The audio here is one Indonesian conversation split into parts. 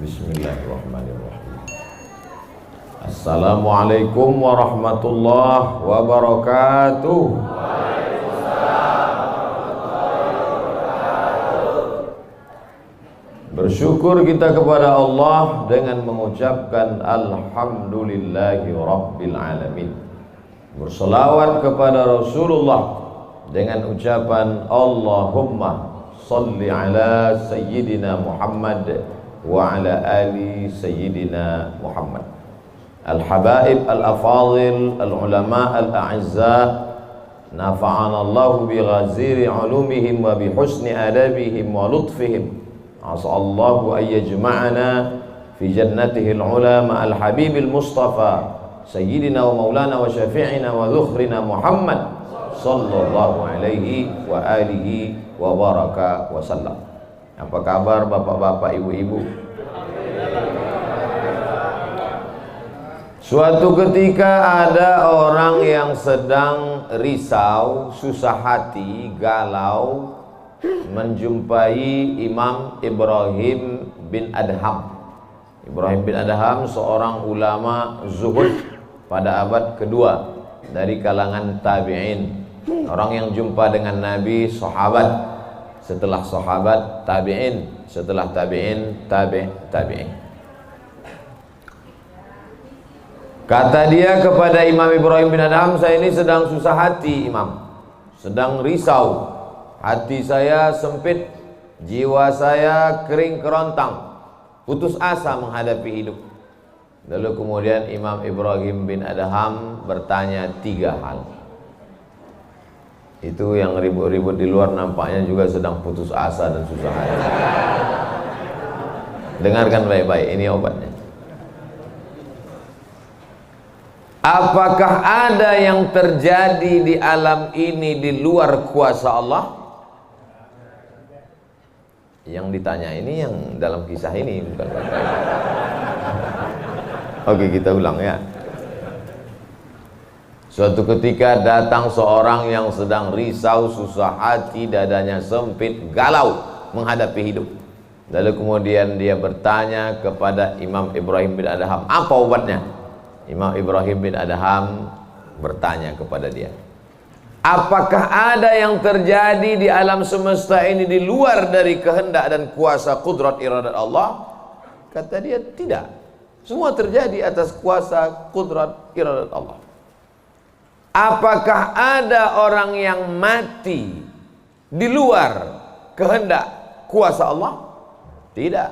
Bismillahirrahmanirrahim. Assalamualaikum warahmatullahi wabarakatuh. Bersyukur kita kepada Allah dengan mengucapkan Alhamdulillahi Rabbil Alamin. Berselawat kepada Rasulullah dengan ucapan Allahumma salli ala Sayyidina Muhammad wa ala ali Sayyidina Muhammad. Al-habaib al-afadil, al-ulama al-a'izza, nafa'ana Allahu bi ghaziri ulumihim wa bi husni adabihim wa lutfihim. As'allahu an yajma'ana fi jannatihi al-ula ma'al habibil mustafa sayyidina wa maulana wa syafi'ina wa dhukhrina Muhammad sallallahu alaihi wa alihi wa baraka wa sallam. Apa kabar bapak-bapak, ibu-ibu? Suatu ketika ada orang yang sedang risau, susah hati, galau, menjumpai Imam Ibrahim bin Adham. Ibrahim bin Adham seorang ulama zuhud pada abad kedua dari kalangan tabi'in. Orang yang jumpa dengan Nabi, sahabat, setelah sahabat tabi'in, setelah tabi'in tabi'in. Kata dia kepada Imam Ibrahim bin Adham, saya ini sedang susah hati Imam, sedang risau, hati saya sempit, jiwa saya kering kerontang, putus asa menghadapi hidup. Lalu kemudian Imam Ibrahim bin Adham bertanya 3 hal. Itu yang ribut-ribut di luar nampaknya juga sedang putus asa dan susah hati. Dengarkan baik-baik, ini obatnya. Apakah ada yang terjadi di alam ini di luar kuasa Allah? Yang ditanya ini yang dalam kisah ini, bukan bapak. Oke, kita ulang ya. Suatu ketika datang seorang yang sedang risau, susah hati, dadanya sempit, galau menghadapi hidup. Lalu kemudian dia bertanya kepada Imam Ibrahim bin Adham, apa obatnya? Imam Ibrahim bin Adham bertanya kepada dia, apakah ada yang terjadi di alam semesta ini di luar dari kehendak dan kuasa kudrat iradat Allah? Kata dia, tidak. Semua terjadi atas kuasa kudrat iradat Allah. Apakah ada orang yang mati di luar kehendak kuasa Allah? Tidak.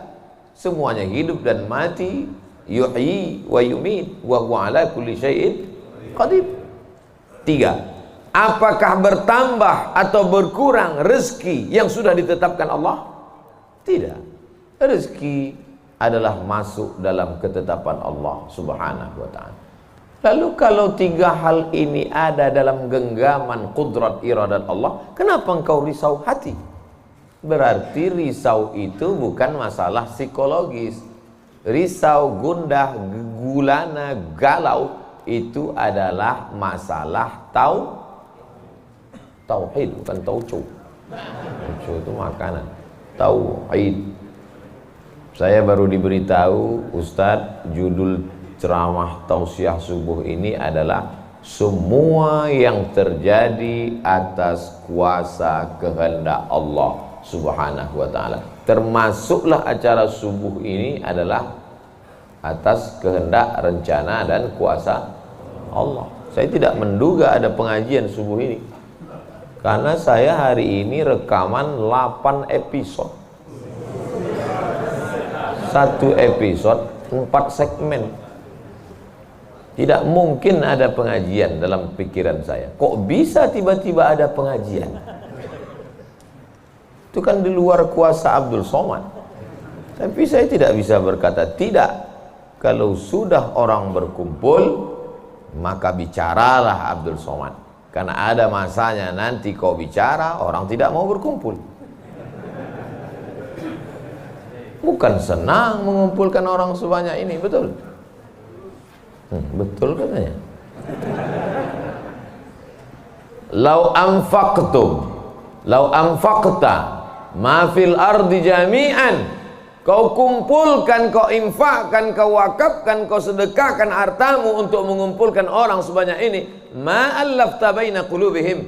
Semuanya hidup dan mati. Yuhyi wa yumit wa huwa ala kulli syai'in qadir. 3. Apakah bertambah atau berkurang rezeki yang sudah ditetapkan Allah? Tidak. Rezeki adalah masuk dalam ketetapan Allah Subhanahu wa ta'ala. Lalu kalau 3 hal ini ada dalam genggaman kudrat iradat Allah, kenapa engkau risau hati? Berarti risau itu bukan masalah psikologis. Risau, gundah, gulana, galau itu adalah masalah tauhid, bukan tauco. Tauco itu makanan. Tauhid. Saya baru diberitahu, Ustadz, judul ceramah tausiah subuh ini adalah semua yang terjadi atas kuasa kehendak Allah Subhanahu wa ta'ala. Termasuklah acara subuh ini adalah atas kehendak, rencana dan kuasa Allah. Saya tidak menduga ada pengajian subuh ini, karena saya hari ini rekaman 8 episode. 1 episode 4 segmen. Tidak mungkin ada pengajian dalam pikiran saya. Kok bisa tiba-tiba ada pengajian? Itu kan di luar kuasa Abdul Somad. Tapi saya tidak bisa berkata tidak. Kalau sudah orang berkumpul, maka bicaralah Abdul Somad. Karena ada masanya nanti kau bicara, orang tidak mau berkumpul. Bukan senang mengumpulkan orang sebanyak ini, betul? Betul katanya. Lau anfaqta ma fil ardi jami'an kau kumpulkan, kau infakkan, kau wakafkan, kau sedekahkan hartamu untuk mengumpulkan orang sebanyak ini, ma'allafta baina qulubihim,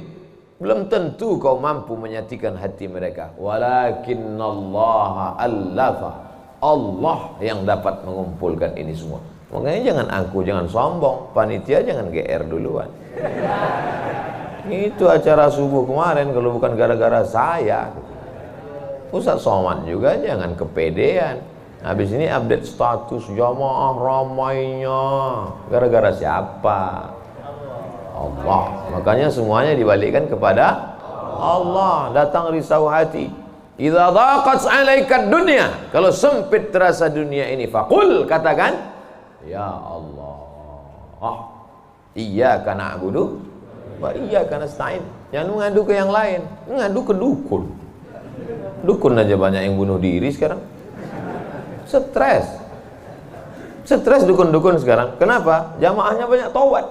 belum tentu kau mampu menyatukan hati mereka. Walakinnallaha allafa, Allah yang dapat mengumpulkan ini semua. Makanya jangan angku, jangan sombong, panitia jangan GR duluan. Itu acara subuh kemarin kalau bukan gara-gara saya. Ustaz Somad juga jangan kepedean. Habis ini update status jamaah ramainya. Gara-gara siapa? Allah. Makanya semuanya dibalikkan kepada Allah. Datang risau hati. Idza dhaqat 'alaika dunya, kalau sempit terasa dunia ini, faqul, katakan, ya Allah, iyyaka na'budu wa iyyaka nasta'in. Jangan mengadu ke yang lain, mengadu ke dukun. Dukun aja banyak yang bunuh diri sekarang. Stres dukun-dukun sekarang. Kenapa? Jamaahnya banyak taubat.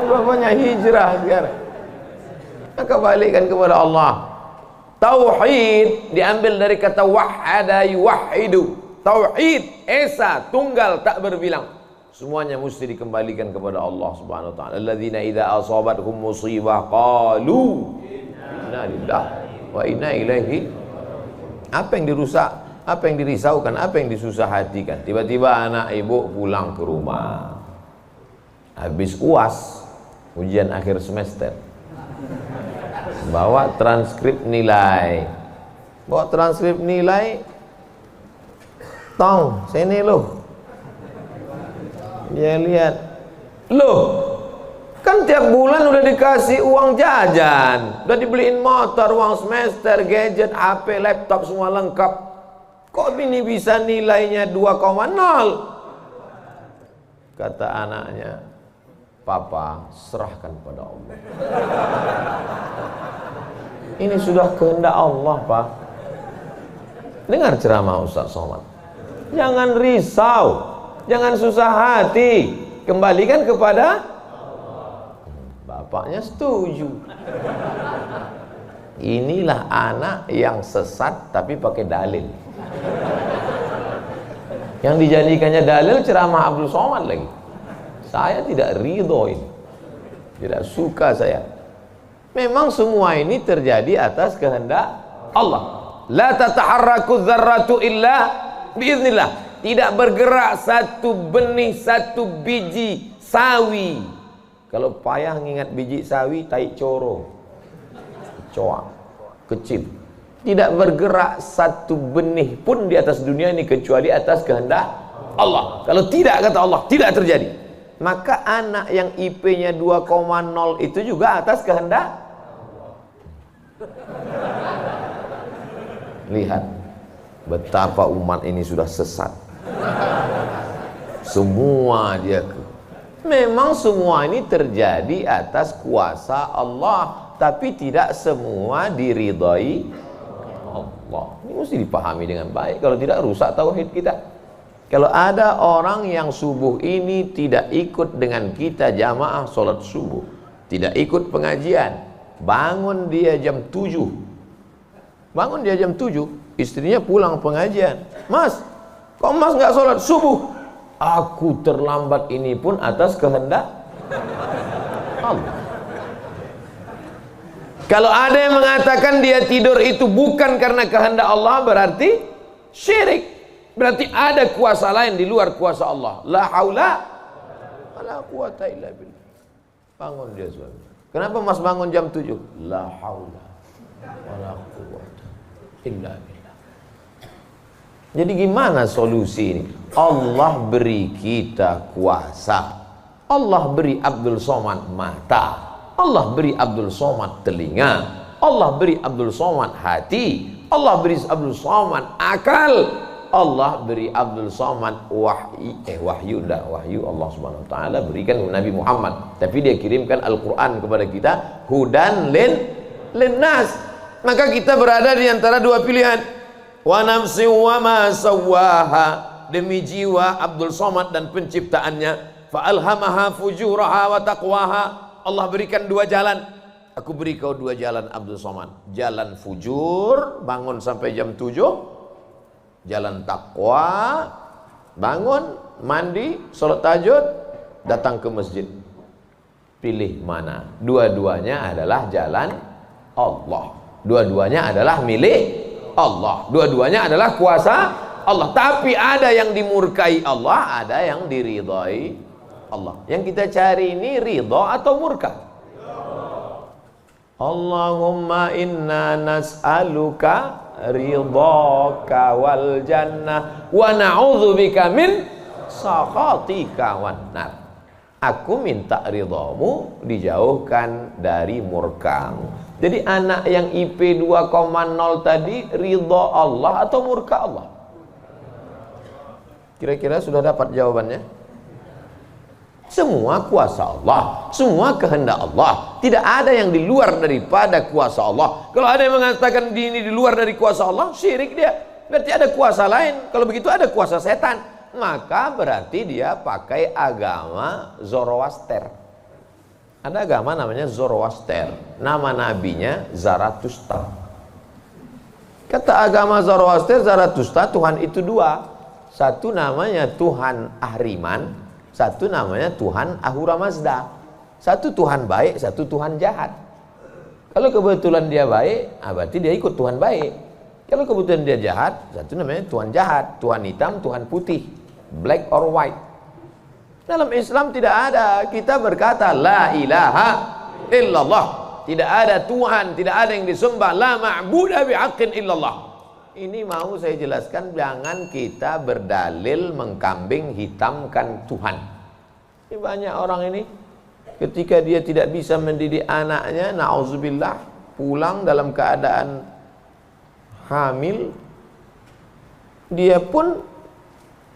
Banyak hijrah sekarang. Maka balikkan kepada Allah. Tauhid diambil dari kata wahada yuwahidu. Tauhid, esa, tunggal, tak berbilang. Semuanya mesti dikembalikan kepada Allah Subhanahu wa taala. Alladzina idza asabathum musibah qalu inna lillahi wa inna ilaihi. Apa yang dirusak, apa yang dirisaukan, apa yang disusah hatikan. Tiba-tiba anak ibu pulang ke rumah, habis UAS, ujian akhir semester, bawa transkrip nilai, tong sini loh. Dia lihat, loh, kan tiap bulan udah dikasih uang jajan, udah dibeliin motor, uang semester, gadget, HP, laptop, semua lengkap. Kok ini bisa nilainya 2,0? Kata anaknya, Papa, serahkan pada Allah. Ini sudah kehendak Allah, Pak. Dengar ceramah Ustaz Somad. Jangan risau, jangan susah hati, kembalikan kepada bapaknya. Setuju. Inilah anak yang sesat tapi pakai dalil. Yang dijadikannya dalil ceramah Abdul Somad lagi. Saya tidak ridho ini, tidak suka saya. Memang semua ini terjadi atas kehendak Allah. La tataharraku dzarratu illa biiznillah. Tidak bergerak satu benih, satu biji sawi. Kalau payah ngingat biji sawi, tai coro, coa, kecil. Tidak bergerak satu benih pun di atas dunia ini kecuali atas kehendak Allah. Kalau tidak, kata Allah, tidak terjadi. Maka anak yang IP-nya 2,0 itu juga atas kehendak. Lihat betapa umat ini sudah sesat. Semua dia memang semua ini terjadi atas kuasa Allah, tapi tidak semua diridhai Allah. Ini mesti dipahami dengan baik, kalau tidak rusak tauhid kita. Kalau ada orang yang subuh ini tidak ikut dengan kita jamaah sholat subuh, tidak ikut pengajian, bangun dia jam 7, istrinya pulang pengajian, Mas, kok Mas nggak sholat subuh? Aku terlambat, ini pun atas kehendak Allah. Kalau ada yang mengatakan dia tidur itu bukan karena kehendak Allah, berarti syirik. Berarti ada kuasa lain di luar kuasa Allah. La haula wala quwata illa billah. Bangun dia suami. Kenapa Mas bangun jam 7? La haula wala quwata illa billah. Jadi gimana solusi ini? Allah beri kita kuasa. Allah beri Abdul Somad mata. Allah beri Abdul Somad telinga. Allah beri Abdul Somad hati. Allah beri Abdul Somad akal. Allah beri Abdul Somad wahyu Allah Subhanahu wa taala berikan Nabi Muhammad, tapi dia kirimkan Al-Qur'an kepada kita, hudan linnas. Maka kita berada di antara dua pilihan. Wa nafsi wa ma sawwaha, demi jiwa Abdul Somad dan penciptaannya, fa alhamaha fujuraha wa taqwaha. Allah berikan dua jalan. aku beri kau 2 jalan Abdul Somad. Jalan fujur, bangun sampai jam 7. Jalan takwa, bangun, mandi, sholat tahajud, datang ke masjid. Pilih mana? Dua-duanya adalah jalan Allah. Dua-duanya adalah milik Allah. Dua-duanya adalah kuasa Allah. Tapi ada yang dimurkai Allah, ada yang diridhai Allah. Yang kita cari ini ridha atau murka? Allahumma inna nas'aluka ridhaka wal jannah wa na'udzubika min sakhatika wan nar. Aku minta ridhamu, dijauhkan dari murkamu. Jadi anak yang IP 2,0 tadi ridha Allah atau murka Allah? Kira-kira sudah dapat jawabannya? Semua kuasa Allah, semua kehendak Allah. Tidak ada yang di luar daripada kuasa Allah. Kalau ada yang mengatakan ini di luar dari kuasa Allah, syirik dia. Berarti ada kuasa lain. Kalau begitu ada kuasa setan. Maka berarti dia pakai agama Zoroaster. Ada agama namanya Zoroaster. Nama nabinya Zarathustra. Kata agama Zoroaster, Zarathustra, Tuhan itu 2. Satu namanya Tuhan Ahriman, satu namanya Tuhan Ahura Mazda. Satu Tuhan baik, satu Tuhan jahat. Kalau kebetulan dia baik, berarti dia ikut Tuhan baik. Kalau kebetulan dia jahat, satu namanya Tuhan jahat. Tuhan hitam, Tuhan putih, black or white. Dalam Islam tidak ada. Kita berkata la ilaha illallah. Tidak ada Tuhan, tidak ada yang disembah. La ma'buda bihaqqin illallah. Ini mau saya jelaskan, jangan kita berdalil mengkambing hitamkan Tuhan. Ini banyak orang ini ketika dia tidak bisa mendidik anaknya, na'udzubillah, pulang dalam keadaan hamil, dia pun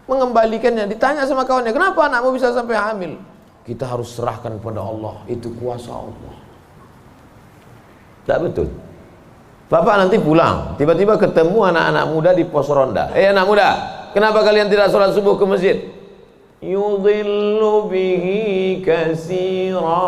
mengembalikannya. Ditanya sama kawannya, kenapa anakmu bisa sampai hamil? Kita harus serahkan pada Allah, itu kuasa Allah. Tak betul. Bapak nanti pulang, tiba-tiba ketemu anak-anak muda di pos ronda. Anak muda, kenapa kalian tidak sholat subuh ke masjid? Yudhillu bihi katsira.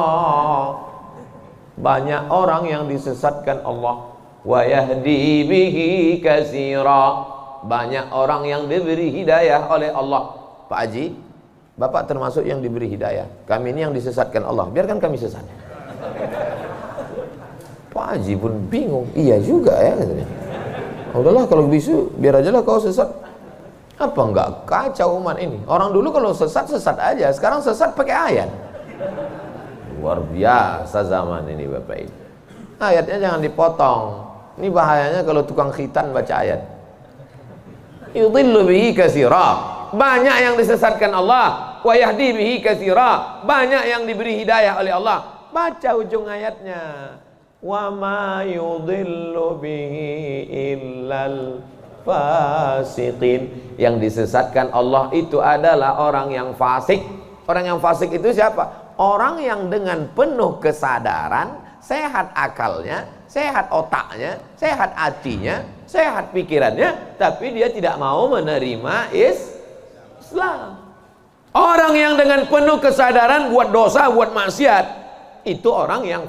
Banyak orang yang disesatkan Allah. Wa yahdi bihi katsira. Banyak orang yang diberi hidayah oleh Allah. Pak Haji, Bapak termasuk yang diberi hidayah. Kami ini yang disesatkan Allah. Biarkan kami sesat. Pak Haji pun bingung. Iya juga ya katanya. Udahlah kalau bisu, biar aja lah kau sesat. Apa enggak kacau umat ini? Orang dulu kalau sesat aja. Sekarang sesat pakai ayat. Luar biasa zaman ini Bapak ini. Ayatnya jangan dipotong. Ini bahayanya kalau tukang khitan baca ayat. Yudhillu bihi katsira. Banyak yang disesatkan Allah. Wa yahdi bihi katsira. Banyak yang diberi hidayah oleh Allah. Baca ujung ayatnya. Wa ma yudhillu bihi illal fasiqin. Yang disesatkan Allah itu adalah orang yang fasik. Orang yang fasik itu siapa? Orang yang dengan penuh kesadaran, sehat akalnya, sehat otaknya, sehat hatinya, sehat pikirannya, tapi dia tidak mau menerima Islam. Orang yang dengan penuh kesadaran buat dosa, buat maksiat, itu orang yang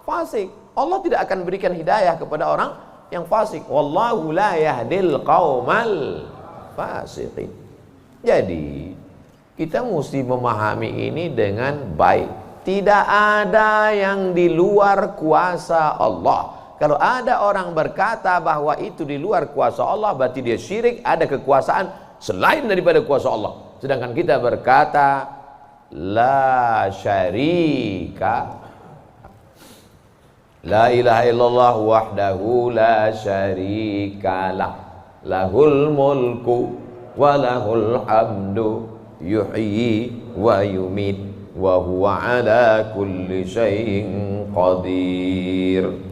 fasik. Allah tidak akan berikan hidayah kepada orang yang fasik. Wallahu la yahdil qaumal fasiqin. Jadi kita mesti memahami ini dengan baik. Tidak ada yang di luar kuasa Allah. Kalau ada orang berkata bahwa itu di luar kuasa Allah, berarti dia syirik, ada kekuasaan selain daripada kuasa Allah. Sedangkan kita berkata la syarika, la ilaha illallah wahdahu la syarikalah, lahul mulku wa lahul hamdu yuhyi wa yumit wa huwa ala kulli syai'in qadir.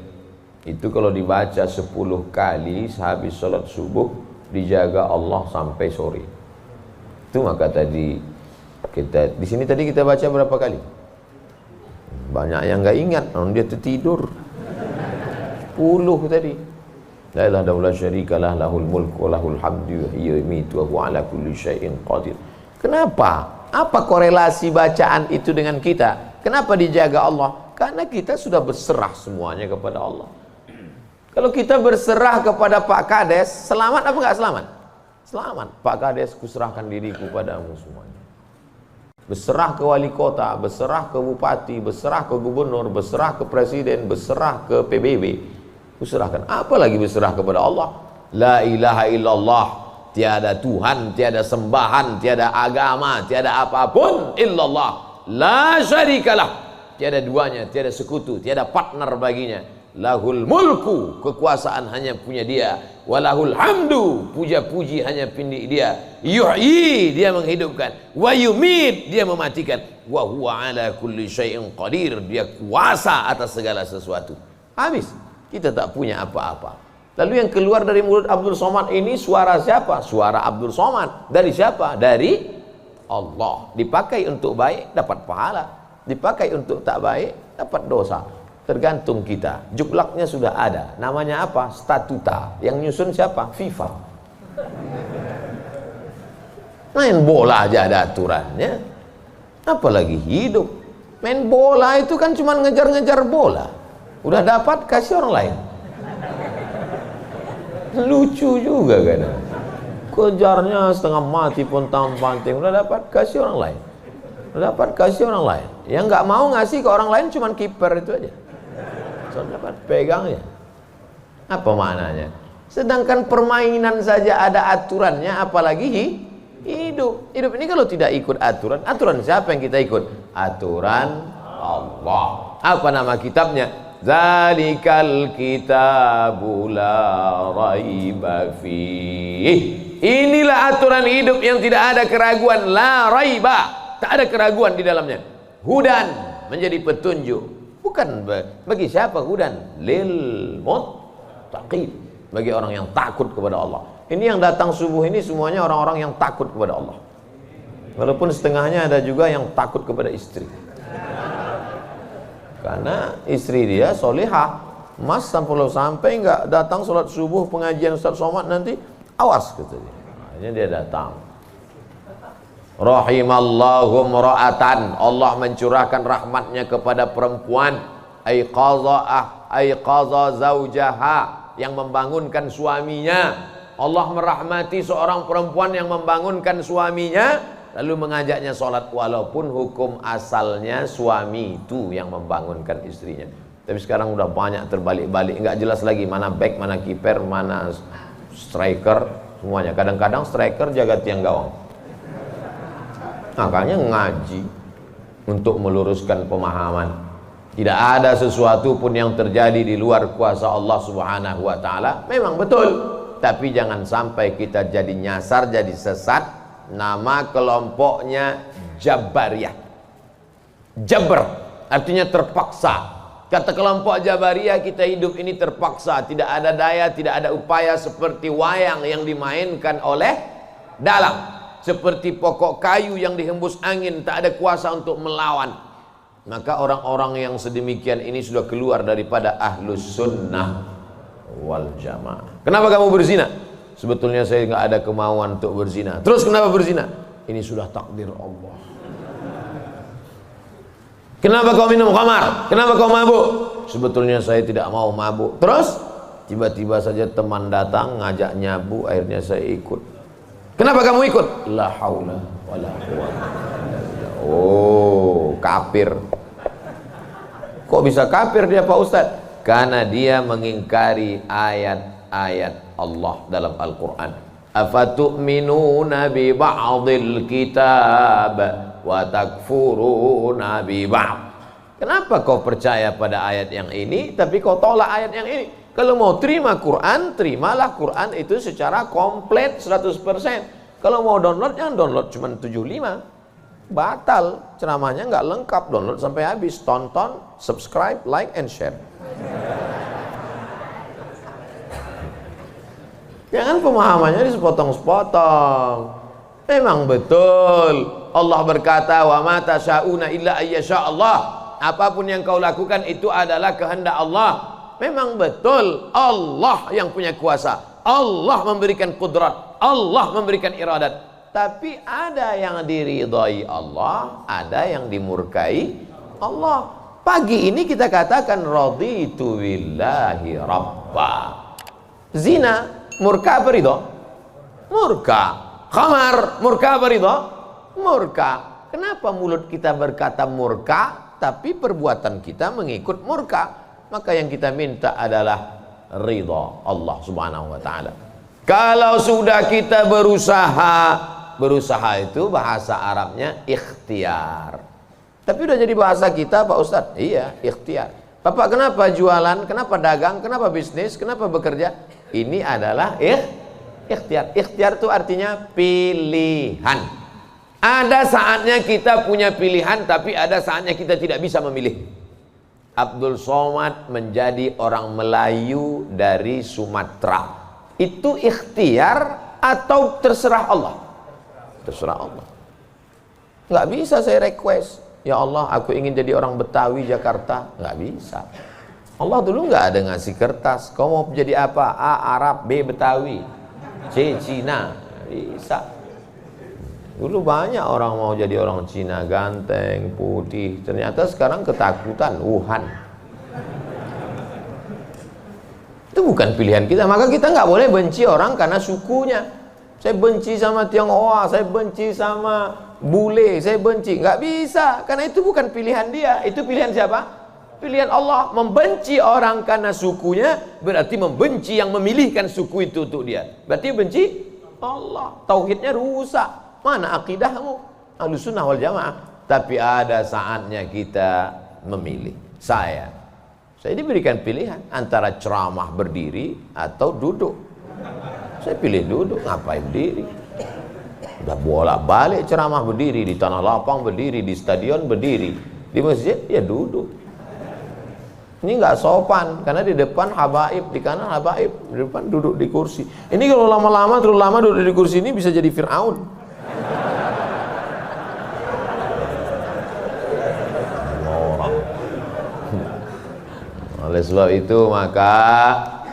Itu kalau dibaca 10 kali sehabis salat subuh, dijaga Allah sampai sore. Itu maka tadi kita di sini tadi kita baca berapa kali? Banyak yang enggak ingat, dia tertidur. 10 tadi. La ilaha illallah syarikalah, lahul mulku wa lahul hamdu yuhyi wa yumiitu wa huwa ala kulli syai'in qadir. Kenapa? Apa korelasi bacaan itu dengan kita? Kenapa dijaga Allah? Karena kita sudah berserah semuanya kepada Allah. Kalau kita berserah kepada Pak Kades, selamat apa enggak selamat? Selamat. Pak Kades, kuserahkan diriku padamu semuanya. Berserah ke wali kota, berserah ke bupati, berserah ke gubernur, berserah ke presiden, berserah ke PBB. Kuserahkan. Apalagi berserah kepada Allah. La ilaha illallah. Tiada Tuhan, tiada sembahan, tiada agama, tiada apapun illallah. La syarikalah. Tiada duanya, tiada sekutu, tiada partner baginya. Lahul mulku, kekuasaan hanya punya dia. Walahul hamdu, puja-puji hanya punya dia. Yuhyi, dia menghidupkan. Wa yumit, dia mematikan. Wa huwa ala kulli syai'in qadir, dia kuasa atas segala sesuatu. Habis, kita tak punya apa-apa. Lalu yang keluar dari mulut Abdul Somad ini suara siapa? Suara Abdul Somad. Dari siapa? Dari Allah. Dipakai untuk baik, dapat pahala. Dipakai untuk tak baik, dapat dosa. Tergantung kita. Juklaknya sudah ada. Namanya apa? Statuta. Yang nyusun siapa? FIFA. Main bola aja ada aturannya. Apalagi hidup. Main bola itu kan cuma ngejar-ngejar bola. Udah dapat, kasih orang lain. Lucu juga kan. Kejarnya setengah mati pun tampanting. Udah dapat, kasih orang lain. Udah dapat, kasih orang lain. Yang nggak mau ngasih ke orang lain cuma kiper itu aja. Soalnya dapat pegangnya. Apa maknanya? Sedangkan permainan saja ada aturannya, apalagi hidup. Hidup ini kalau tidak ikut aturan, aturan siapa yang kita ikut? Aturan Allah. Apa nama kitabnya? Zalikal kitabu la raiba fih. Inilah aturan hidup yang tidak ada keraguan, la raiba. Tak ada keraguan di dalamnya. Hudan, menjadi petunjuk. Bukan bagi siapa hudan? Lil muttaqin, bagi orang yang takut kepada Allah. Ini yang datang subuh ini semuanya orang-orang yang takut kepada Allah. Walaupun setengahnya ada juga yang takut kepada istri. Karena istri dia solihah. Mas sampai nggak datang sholat subuh pengajian Ustaz Somad nanti, awas katanya. Akhirnya dia datang. Rahimallahu mra'atan, Allah mencurahkan rahmatnya kepada perempuan, aiqaza zaujaha, yang membangunkan suaminya. Allah merahmati seorang perempuan yang membangunkan suaminya lalu mengajaknya sholat, walaupun hukum asalnya suami itu yang membangunkan istrinya. Tapi sekarang udah banyak terbalik-balik, nggak jelas lagi mana back, mana kiper, mana striker, semuanya. Kadang-kadang striker jaga tiang gawang. Makanya ngaji untuk meluruskan pemahaman. Tidak ada sesuatu pun yang terjadi di luar kuasa Allah Subhanahu wa taala. Memang betul, tapi jangan sampai kita jadi nyasar, jadi sesat. Nama kelompoknya Jabariyah. Jabr artinya terpaksa. Kata kelompok Jabariyah, kita hidup ini terpaksa, tidak ada daya, tidak ada upaya, seperti wayang yang dimainkan oleh dalang. Seperti pokok kayu yang dihembus angin, tak ada kuasa untuk melawan. Maka orang-orang yang sedemikian ini sudah keluar daripada ahlus sunnah wal jamaah. Kenapa kamu berzina? Sebetulnya saya nggak ada kemauan untuk berzina. Terus kenapa berzina? Ini sudah takdir Allah. Kenapa kau minum khamar? Kenapa kau mabuk? Sebetulnya saya tidak mau mabuk. Terus tiba-tiba saja teman datang ngajak nyabu, akhirnya saya ikut. Kenapa kamu ikut? La haula wala quwwata. Oh, kafir. Kok bisa kafir dia Pak Ustadz? Karena dia mengingkari ayat-ayat Allah dalam Al-Quran. Afatu'minuna bi ba'dil kitab wa takfuruna bi ba'd. Kenapa kau percaya pada ayat yang ini tapi kau tolak ayat yang ini? Kalau mau terima Quran, terimalah Quran itu secara komplit 100%. Kalau mau download, jangan download cuma 75. Batal, ceramahnya nggak lengkap. Download sampai habis, tonton, subscribe, like, and share. Jangan pemahamannya sepotong-sepotong. Memang betul Allah berkata, wa ma tasyauna illa ayyasha Allah. Apapun yang kau lakukan itu adalah kehendak Allah. Memang betul Allah yang punya kuasa, Allah memberikan kudrat, Allah memberikan iradat. Tapi ada yang diridhai Allah, ada yang dimurkai Allah. Pagi ini kita katakan raditu billahi rabba. Zina murka apa ridho? Murka. Khamar murka apa ridho? Murka. Kenapa mulut kita berkata murka tapi perbuatan kita mengikut murka? Maka yang kita minta adalah ridha Allah Subhanahu wa taala. Kalau sudah kita berusaha itu bahasa Arabnya ikhtiar. Tapi udah jadi bahasa kita Pak Ustadz. Iya, ikhtiar. Bapak kenapa jualan, kenapa dagang, kenapa bisnis, kenapa bekerja? Ini adalah ikhtiar. Ikhtiar itu artinya pilihan. Ada saatnya kita punya pilihan, tapi ada saatnya kita tidak bisa memilih. Abdul Somad menjadi orang Melayu dari Sumatera. Itu ikhtiar atau terserah Allah? Terserah Allah. Nggak bisa saya request, ya Allah aku ingin jadi orang Betawi Jakarta. Nggak bisa. Allah dulu nggak ada ngasih kertas, kau mau jadi apa? A. Arab, B. Betawi, C. Cina. Bisa. Dulu banyak orang mau jadi orang Cina, ganteng, putih. Ternyata sekarang ketakutan, Wuhan. Itu bukan pilihan kita. Maka kita nggak boleh benci orang karena sukunya. Saya benci sama Tionghoa, saya benci sama bule, saya benci. Nggak bisa, karena itu bukan pilihan dia. Itu pilihan siapa? Pilihan Allah. Membenci orang karena sukunya berarti membenci yang memilihkan suku itu untuk dia. Berarti benci Allah. Tauhidnya rusak. Mana akidahmu? Ahlussunnah wal jamaah. Tapi ada saatnya kita memilih. Saya diberikan pilihan antara ceramah berdiri atau duduk. Saya pilih duduk, ngapain berdiri? Udah bolak-balik ceramah berdiri, di tanah lapang berdiri, di stadion berdiri, di masjid ya duduk. Ini nggak sopan, karena di depan habaib, di kanan habaib, di depan duduk di kursi. Ini kalau lama-lama terlalu lama duduk di kursi ini bisa jadi Fir'aun. Oleh sebab itu maka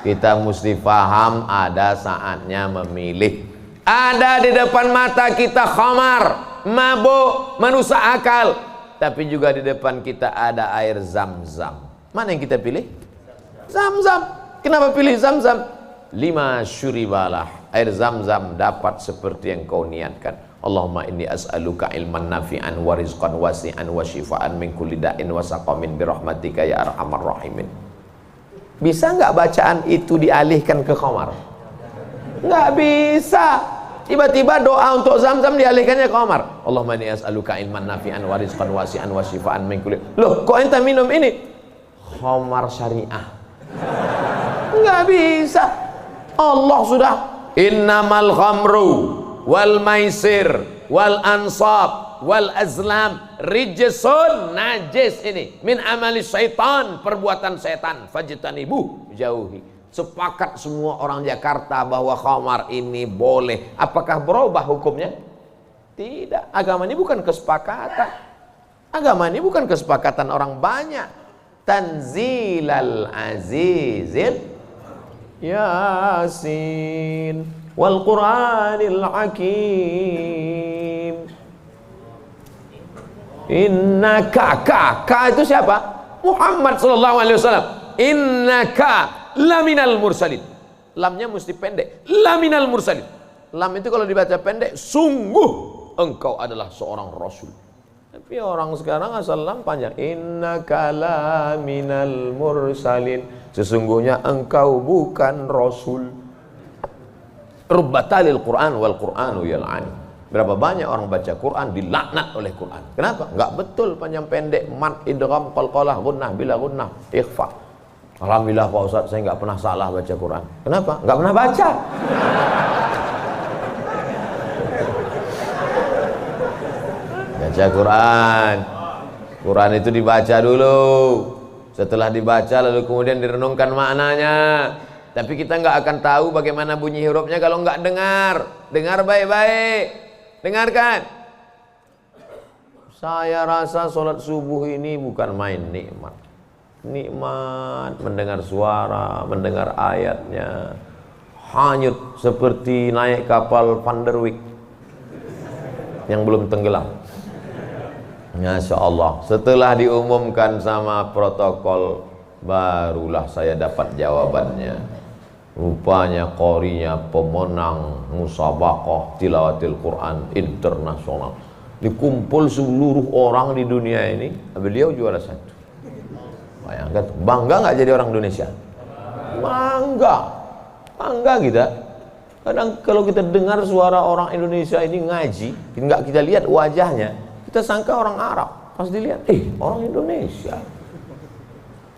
kita mesti paham ada saatnya memilih. Ada di depan mata kita khamar, mabuk, merusak akal. Tapi juga di depan kita ada air Zam-Zam. Mana yang kita pilih? Zam-Zam. Kenapa pilih Zam-Zam? 5 syuribalah. Air Zam-Zam dapat seperti yang kau niatkan. Allahumma inni as'aluka ilman nafi'an wa rizqan wasi'an wa shifaan min kulli da'in wa saqamin birahmatika ya arhamar rahimin. Bisa nggak bacaan itu dialihkan ke khamar? Nggak bisa. Tiba-tiba doa untuk Zam-Zam dialihkannya ke khamar. Allahumma inni as'aluka ilman nafi'an wa rizqan wasi'an wa shifaan min kulli. Loh, kok ente minum ini? Khamar syariah. Nggak bisa. Allah sudah innamal khamru wal maisir wal ansab wal azlam rijsun, najis ini, min amali syaitan, perbuatan setan, fajtanibuh, jauhi. Sepakat semua orang Jakarta bahwa khamar ini boleh. Apakah berubah hukumnya? Tidak. Agama ini bukan kesepakatan. Agama ini bukan kesepakatan orang banyak. Tanzilal azizil Yasin wal Qur'anil Hakim. Innaka, ka itu siapa? Muhammad sallallahu alaihi wasallam. Innaka laminal mursalin. Lamnya mesti pendek. Laminal mursalin. Lam itu kalau dibaca pendek, sungguh engkau adalah seorang rasul. Tapi orang sekarang asal lam panjang. Innaka laminal mursalin. Sesungguhnya engkau bukan rasul. Rubbatalil Quran wal Quranu yal'an. Berapa banyak orang baca Quran dilaknat oleh Quran. Kenapa? Enggak betul panjang pendek, mat, idgham, qalqalah, gunnah, bila gunnah, ikhfa. Alhamdulillah Pak Ustaz, saya enggak pernah salah baca Quran. Kenapa? Enggak pernah baca. Baca Quran. Quran itu dibaca dulu. Setelah dibaca lalu kemudian direnungkan maknanya. Tapi kita enggak akan tahu bagaimana bunyi hurufnya kalau enggak dengar. Dengar baik-baik. Dengarkan. Saya rasa sholat subuh ini bukan main nikmat. Nikmat mendengar suara, mendengar ayatnya. Hanyut seperti naik kapal Van der Wijk yang belum tenggelam. Masya Allah, setelah diumumkan sama protokol, barulah saya dapat jawabannya. Rupanya qorinya pemenang musabaqah tilawatil Quran internasional. Dikumpul seluruh orang di dunia ini, beliau juara 1. Bayangkan, bangga nggak jadi orang Indonesia? Bangga, bangga kita. Kadang kalau kita dengar suara orang Indonesia ini ngaji, nggak kita lihat wajahnya, kita sangka orang Arab. Pas dilihat, orang Indonesia.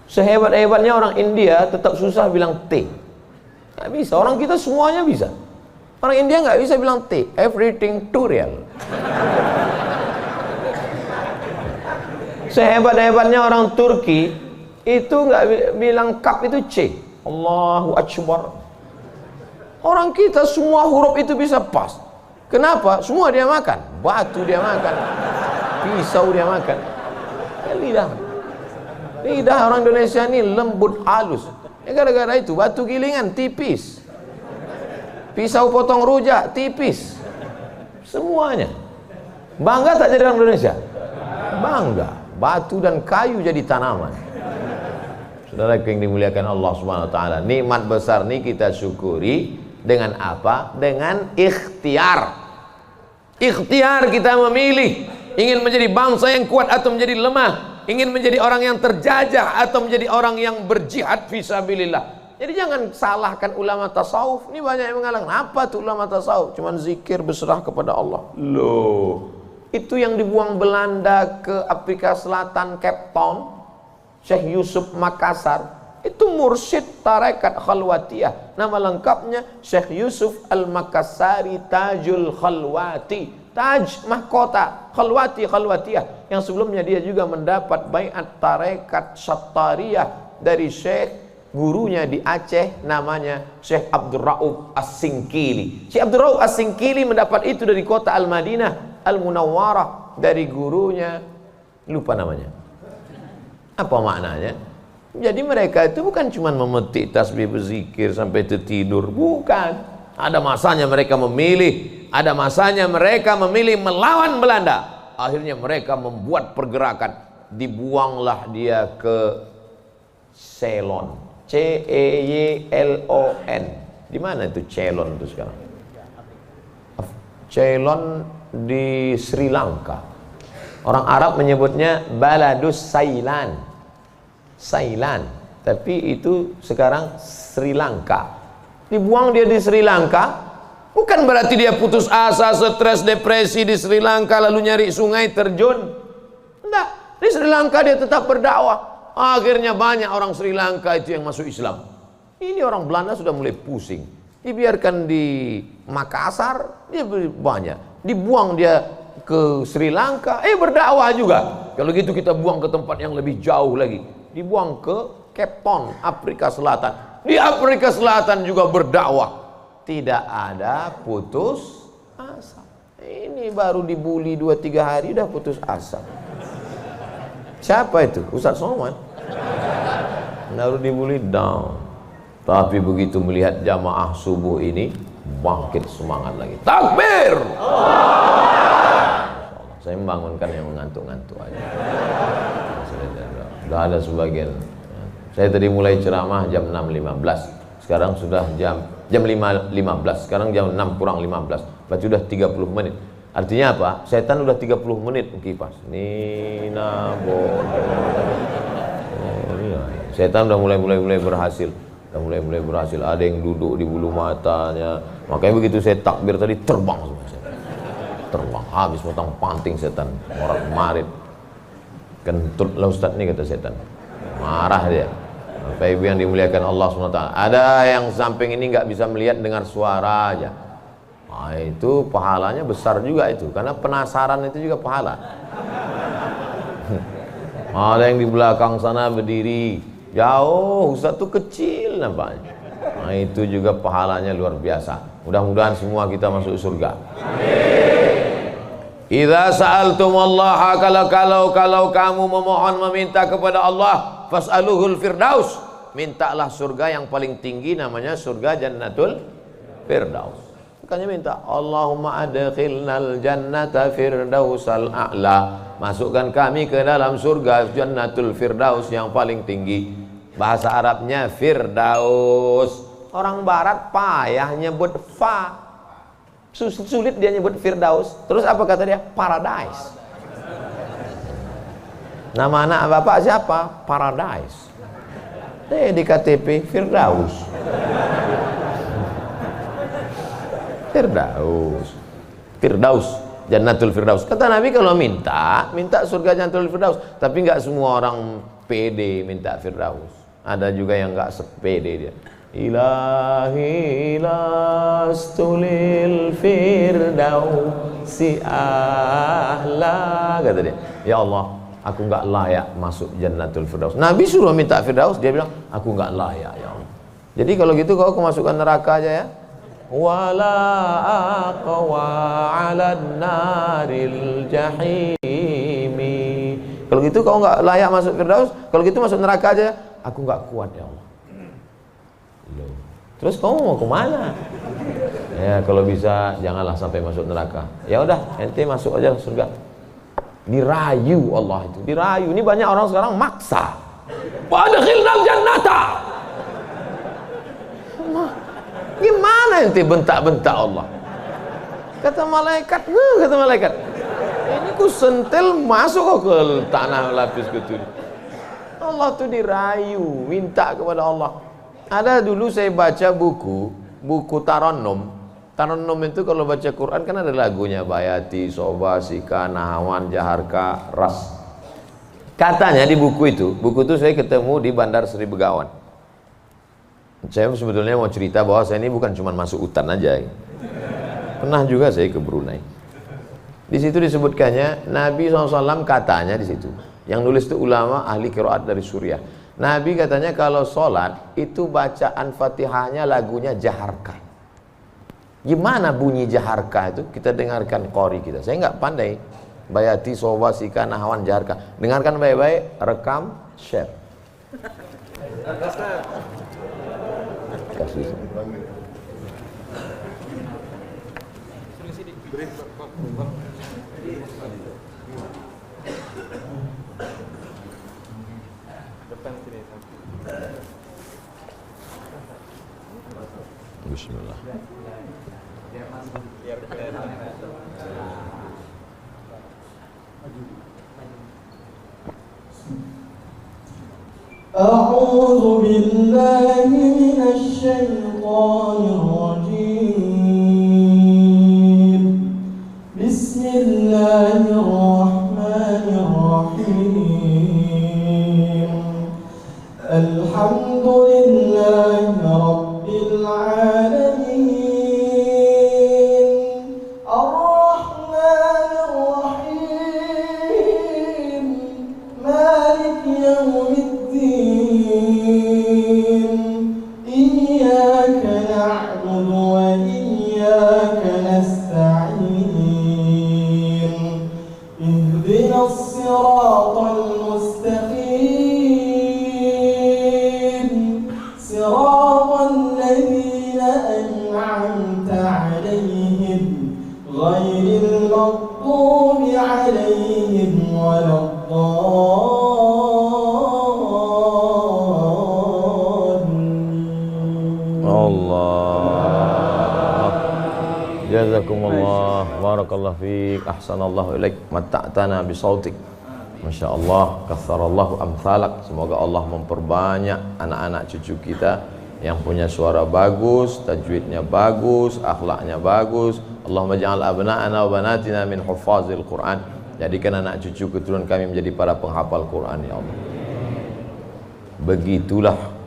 Sehebat-hebatnya orang India tetap susah bilang T. Nggak bisa, orang kita semuanya bisa. Orang India nggak bisa bilang T, everything too real. Sehebat-hebatnya orang Turki itu nggak bilang kap itu C. Allahu Akbar. Orang kita semua huruf itu bisa pas. Kenapa? Semua dia makan. Batu dia makan, pisau dia makan. Lidah orang Indonesia ini lembut halus. Gara-gara itu batu gilingan tipis, pisau potong rujak tipis, semuanya. Bangga tak jadi orang Indonesia? Bangga. Batu dan kayu jadi tanaman. Saudara yang dimuliakan Allah Subhanahu wa taala, nikmat besar ini kita syukuri dengan apa? Dengan ikhtiar. Ikhtiar kita memilih ingin menjadi bangsa yang kuat atau menjadi lemah, ingin menjadi orang yang terjajah atau menjadi orang yang berjihad fisabilillah. Jadi jangan salahkan ulama tasawuf. Ini banyak yang mengatakan, apa tuh ulama tasawuf? Cuman zikir berserah kepada Allah. Loh, itu yang dibuang Belanda ke Afrika Selatan, Cape Town, Syekh Yusuf Makassar, itu mursyid tarekat khalwatiyah. Nama lengkapnya Syekh Yusuf Al-Makassari Tajul Khalwati, taj mahkota, khalwati khalwatiyah, yang sebelumnya dia juga mendapat baiat tarekat Sattariyah dari Syekh gurunya di Aceh, namanya Syekh Abdul Rauf As-Singkili. Syekh Abdul Rauf As-Singkili mendapat itu dari kota Al-Madinah Al-Munawwarah, dari gurunya, lupa namanya. Apa maknanya? Jadi mereka itu bukan cuma memetik tasbih berzikir sampai tertidur, bukan. Ada masanya mereka memilih, ada masanya mereka memilih melawan Belanda. Akhirnya mereka membuat pergerakan, dibuanglah dia ke Ceylon, C-E-Y-L-O-N. Di mana itu Ceylon itu sekarang? Ceylon di Sri Lanka. Orang Arab menyebutnya Baladus Sailan, Sailan, tapi itu sekarang Sri Lanka. Dibuang dia di Sri Lanka, bukan berarti dia putus asa, stres, depresi di Sri Lanka lalu nyari sungai terjun. Enggak, di Sri Lanka dia tetap berdakwah. Akhirnya banyak orang Sri Lanka itu yang masuk Islam. Ini orang Belanda sudah mulai pusing. Dibiarkan di Makassar, dia banyak. Dibuang dia ke Sri Lanka, berdakwah juga. Kalau gitu kita buang ke tempat yang lebih jauh lagi. Dibuang ke Cape Town, Afrika Selatan. Di Afrika Selatan juga berdakwah. Tidak ada putus asa. Ini baru dibully 2-3 hari udah putus asa. Siapa itu? Ustaz Somad. Baru dibully down. Tapi begitu melihat jamaah subuh ini, bangkit semangat lagi. Takbir! Saya membangunkan yang mengantuk-ngantuk aja. Sudah ada sebagian. Saya tadi mulai ceramah jam 6.15. Sekarang sudah jam 5.15. Sekarang jam 6 kurang 15. Berarti sudah 30 menit. Artinya apa? Setan udah 30 menit kipas. Nina setan udah mulai berhasil. Udah mulai berhasil. Ada yang duduk di bulu matanya. Makanya begitu saya takbir tadi terbang semua. Terbang habis potong panting setan. Orang kemarin. Kentut lah Ustaz nih, kata setan. Marah dia. Bapak Ibu yang dimuliakan Allah SWT, ada yang samping ini nggak bisa melihat, dengar suara aja. Nah, itu pahalanya besar juga itu, karena penasaran itu juga pahala. Ada yang di belakang sana berdiri jauh, Ustaz tuh kecil nampaknya. Nah, itu juga pahalanya luar biasa. Mudah-mudahan semua kita masuk surga. Idza sa'altumullaha, kalau kamu memohon meminta kepada Allah, fas'aluhul firdaus, mintalah surga yang paling tinggi, namanya surga Jannatul Firdaus. Makanya minta Allahumma adkhilnal jannata firdausal a'la, masukkan kami ke dalam surga jannatul firdaus yang paling tinggi. Bahasa Arabnya firdaus. Orang barat payah nyebut fa, sulit dia nyebut firdaus. Terus apa kata dia? Paradise. Nama anak bapak siapa? Paradise. Di KTP firdaus. Firdaus, jannatul firdaus. Kata Nabi kalau minta surga jannatul firdaus. Tapi nggak semua orang pede minta firdaus. Ada juga yang nggak sepede dia. Ilahi lastulil firdausi ahla, kata dia. Ya Allah, aku nggak layak masuk jannatul firdaus. Nabi suruh minta firdaus, dia bilang aku nggak layak ya Allah. Jadi kalau gitu kau masukkan neraka aja ya. Wala aqwa 'alan naril jahimi. Kalau gitu kau nggak layak masuk firdaus, kalau gitu masuk neraka aja. Aku nggak kuat ya Allah. Loh. Terus kamu mau kemana? Ya kalau bisa janganlah sampai masuk neraka. Ya udah, ente masuk aja surga. Dirayu Allah itu, dirayu. Ini banyak orang sekarang maksa. Wa adkhilnal jannata. Gimana ente bentak-bentak Allah? Kata malaikat, ini ku sentil masuk ke tanah lapis ketujuh. Allah tuh dirayu, minta kepada Allah. Ada dulu saya baca buku Tarannum. Tarannum itu kalau baca Quran kan ada lagunya, Bayati, Soba, Sika, Nahawan, Jaharka, Ras. Katanya di buku itu saya ketemu di Bandar Seri Begawan. Saya sebetulnya mau cerita bahwa saya ini bukan cuma masuk hutan aja. Pernah juga saya ke Brunei. Di situ disebutkannya Nabi SAW katanya di situ. Yang nulis itu ulama ahli qiraat dari Suriah. Nabi katanya kalau sholat itu bacaan Fatihahnya lagunya Jaharka. Gimana bunyi Jaharka itu? Kita dengarkan qori kita. Saya nggak pandai. Bayati, Soba, Sika, Nahawan, Jaharka. Dengarkan baik-baik, rekam, share. Kasih. Bismillah. أعوذ بالله من الشيطان الرجيم. بسم الله الرحمن الرحيم. الحمد لله رب العالمين. الرحمن الرحيم. مالك يوم إياك نعبد وإياك نستعين. اهدنا الصراط المستقيم. صراط الذين أنعمت عليهم غير المغضوب عليهم ولا Jazakumullah, barakallahu fiik, ahsanallahu ilaik, matta'tana bisautik. Masya Allah, katsarallahu amsalak. Semoga Allah memperbanyak anak-anak cucu kita yang punya suara bagus, tajwidnya bagus, akhlaknya bagus. Allahumma ja'al abna'ana wa banatina min huffazil Quran. Jadikan anak cucu keturunan kami menjadi para penghafal Quran ya Allah. Begitulah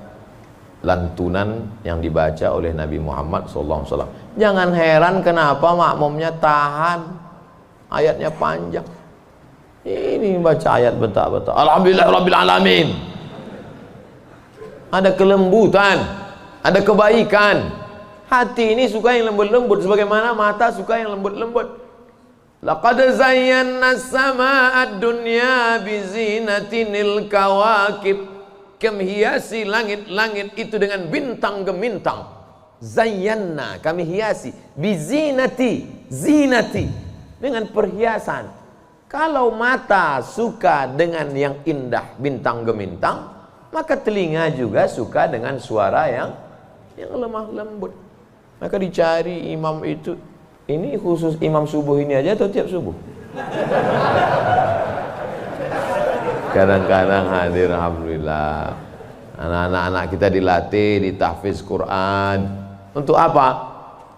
lantunan yang dibaca oleh Nabi Muhammad SAW. Jangan heran kenapa makmumnya tahan, ayatnya panjang. Ini baca ayat bentak-bentak. Alhamdulillahirabbil alamin. Ada kelembutan, ada kebaikan. Hati ini suka yang lembut-lembut, sebagaimana mata suka yang lembut-lembut. Laqad zayyana as-samaa'a ad-dunya bizinatinil kawakib. Kami hiasi langit-langit itu dengan bintang gemintang. Zayyana, kami hiasi. Bizinati, zinati, dengan perhiasan. Kalau mata suka dengan yang indah, bintang gemintang, maka telinga juga suka dengan suara yang lemah lembut. Maka dicari imam itu. Ini khusus imam subuh ini aja atau tiap subuh? Kadang-kadang hadir, alhamdulillah. Anak-anak kita dilatih, ditahfiz Quran. Untuk apa?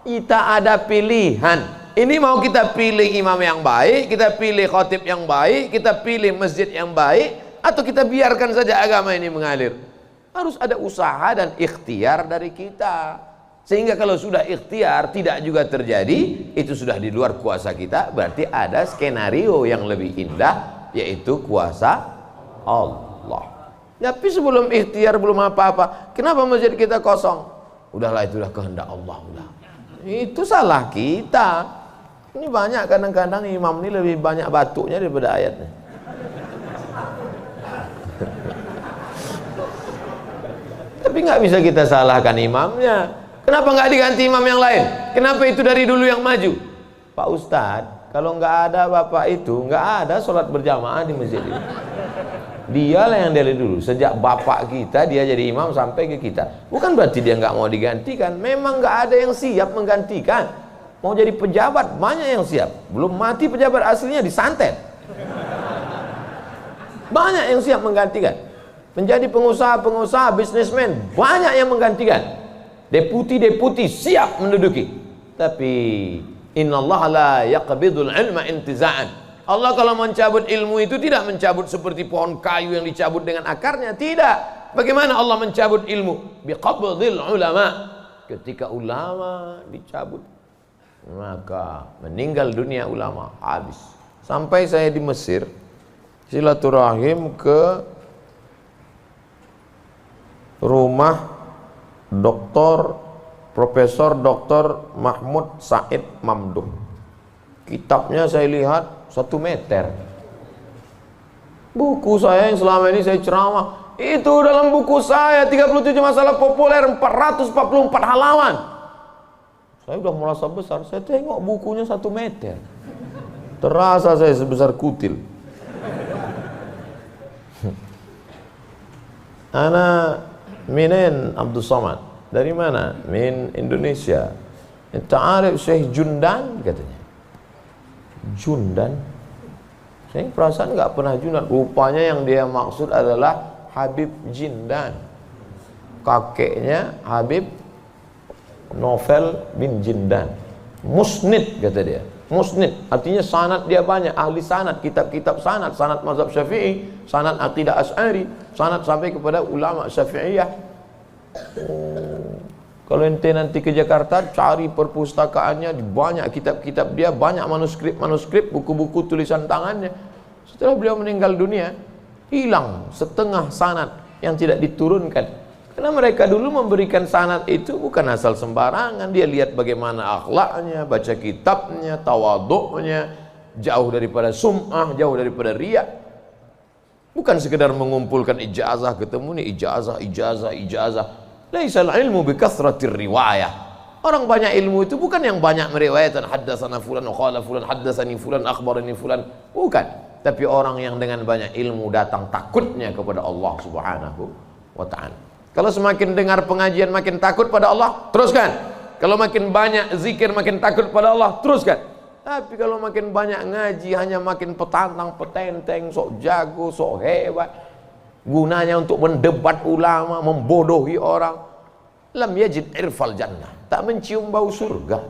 Kita ada pilihan. Ini mau kita pilih imam yang baik, kita pilih khatib yang baik, kita pilih masjid yang baik, atau kita biarkan saja agama ini mengalir. Harus ada usaha dan ikhtiar dari kita. Sehingga kalau sudah ikhtiar tidak juga terjadi, itu sudah di luar kuasa kita. Berarti ada skenario yang lebih indah, yaitu kuasa Allah. Tapi sebelum ikhtiar, belum apa-apa, kenapa masjid kita kosong? Udahlah, itulah kehendak Allah. Udah. Itu salah kita. Ini banyak kadang-kadang imam ini lebih banyak batuknya daripada ayatnya. Tapi nggak bisa kita salahkan imamnya. Kenapa nggak diganti imam yang lain? Kenapa itu dari dulu yang maju? Pak Ustadz, kalau nggak ada bapak itu, nggak ada sholat berjamaah di masjid ini. Dialah yang dari dulu. Sejak bapak kita dia jadi imam sampai ke kita. Bukan berarti dia nggak mau digantikan. Memang nggak ada yang siap menggantikan. Mau jadi pejabat banyak yang siap. Belum mati pejabat aslinya disantet. Banyak yang siap menggantikan. Menjadi pengusaha-pengusaha, bisnismen banyak yang menggantikan. Deputi-deputi siap menduduki. Tapi innallaha la yaqbidul ilma intiza'an. Allah kalau mencabut ilmu itu tidak mencabut seperti pohon kayu yang dicabut dengan akarnya. Tidak. Bagaimana Allah mencabut ilmu? Biqabdil ulama. Ketika ulama dicabut, maka meninggal dunia ulama, habis. Sampai saya di Mesir, silaturahim ke rumah Profesor Dr. Mahmud Said Mamduh. Kitabnya saya lihat 1 meter. Buku saya yang selama ini saya ceramah, itu dalam buku saya 37 masalah populer, 444 halaman. Saya udah merasa besar, saya tengok bukunya 1 meter. Terasa saya sebesar kutil. Ana minen Abdul Somad. Dari mana? Min Indonesia. Ta'arif Syekh Jundan katanya. Jundan? Saya perasaan nggak pernah Jundan. Rupanya yang dia maksud adalah Habib Jindan. Kakeknya Habib Novel bin Jindan. Musnid kata dia. Musnid artinya sanad dia banyak, ahli sanad, kitab-kitab sanad, sanad mazhab Syafi'i, sanad aqidah Asy'ari, sanad sampai kepada ulama Syafi'iyah. Kalau ente nanti ke Jakarta cari perpustakaannya, banyak kitab-kitab dia, banyak manuskrip, buku-buku tulisan tangannya. Setelah beliau meninggal dunia, hilang setengah sanad yang tidak diturunkan. Karena mereka dulu memberikan sanad itu bukan asal sembarangan. Dia lihat bagaimana akhlaknya, baca kitabnya, tawaduknya, jauh daripada sum'ah, jauh daripada riya. Bukan sekedar mengumpulkan ijazah, ketemu nih ijazah. Laisal ilmu bikathratir riwayah. Orang banyak ilmu itu bukan yang banyak meriwayatkan haddatsana fulan wa qala fulan haddatsani fulan akhbarani fulan, bukan. Tapi orang yang dengan banyak ilmu datang takutnya kepada Allah Subhanahu wa taala. Kalau semakin dengar pengajian makin takut pada Allah, teruskan. Kalau makin banyak zikir makin takut pada Allah, teruskan. Tapi kalau makin banyak ngaji hanya makin petantang, petenteng, sok jago, sok hebat. Gunanya untuk mendebat ulama, membodohi orang. Lam yajid irfal jannah. Tak mencium bau surga.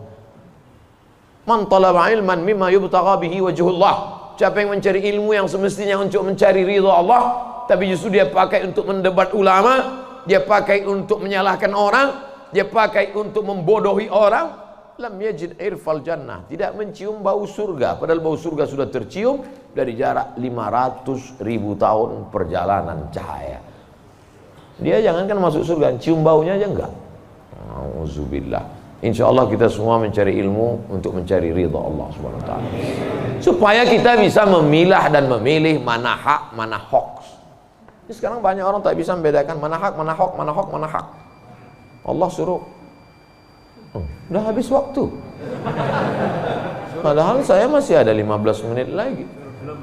Man talaba ilman mimma yubtagha bihi wajhullah. Siapa yang mencari ilmu yang semestinya untuk mencari ridha Allah, tapi justru dia pakai untuk mendebat ulama, dia pakai untuk menyalahkan orang, dia pakai untuk membodohi orang, lam yajid irfal jannah, tidak mencium bau surga. Padahal bau surga sudah tercium dari jarak 500.000 tahun perjalanan cahaya. Dia jangankan masuk surga, cium baunya aja enggak. Auzubillah. Insyaallah kita semua mencari ilmu untuk mencari ridha Allah Subhanahu wa taala. Supaya kita bisa memilah dan memilih mana hak, mana hoax. Sekarang banyak orang tak bisa membedakan mana hak, mana hoax, mana hak. Allah suruh Udah habis waktu. Padahal saya masih ada 15 menit lagi.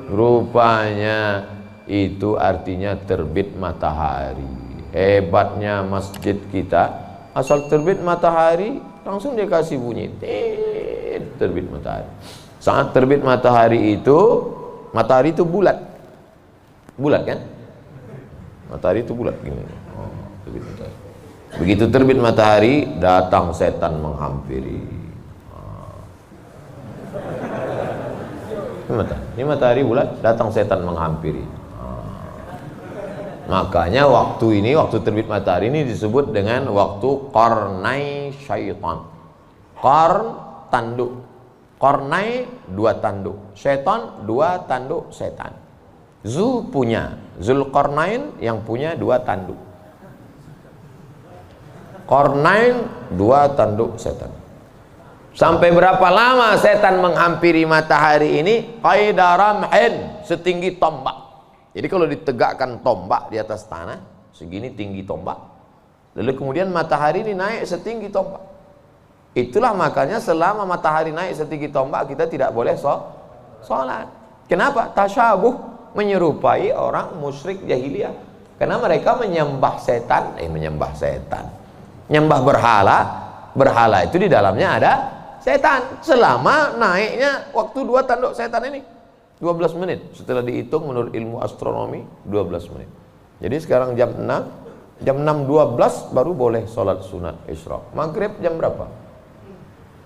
Rupanya itu artinya terbit matahari. Hebatnya masjid kita, asal terbit matahari langsung dia kasih bunyi terbit matahari. Saat terbit matahari itu bulat. Bulat kan? Matahari itu bulat gini. Terbit matahari. Begitu terbit matahari, datang setan menghampiri. Ini matahari bulat, datang setan menghampiri. Makanya waktu terbit matahari ini disebut dengan waktu qarnai syaitan. Qarn, tanduk. Qarnai, 2 tanduk. Syaitan, 2 tanduk setan. Zulqarnain yang punya 2 tanduk. Qarnain, 2 tanduk setan. Sampai berapa lama setan menghampiri matahari ini? Qaidaramhin, setinggi tombak. Jadi kalau ditegakkan tombak di atas tanah, segini tinggi tombak, lalu kemudian matahari ini naik setinggi tombak. Itulah makanya selama matahari naik setinggi tombak, kita tidak boleh sholat. Kenapa? Tasyabuh, menyerupai orang musyrik jahiliyah. Karena mereka menyembah setan. Menyembah berhala. Berhala itu di dalamnya ada setan. Selama naiknya waktu 2 tanduk setan ini 12 menit. Setelah dihitung menurut ilmu astronomi 12 menit. Jadi sekarang jam 6.12 baru boleh sholat sunat isyraq. Maghrib jam berapa?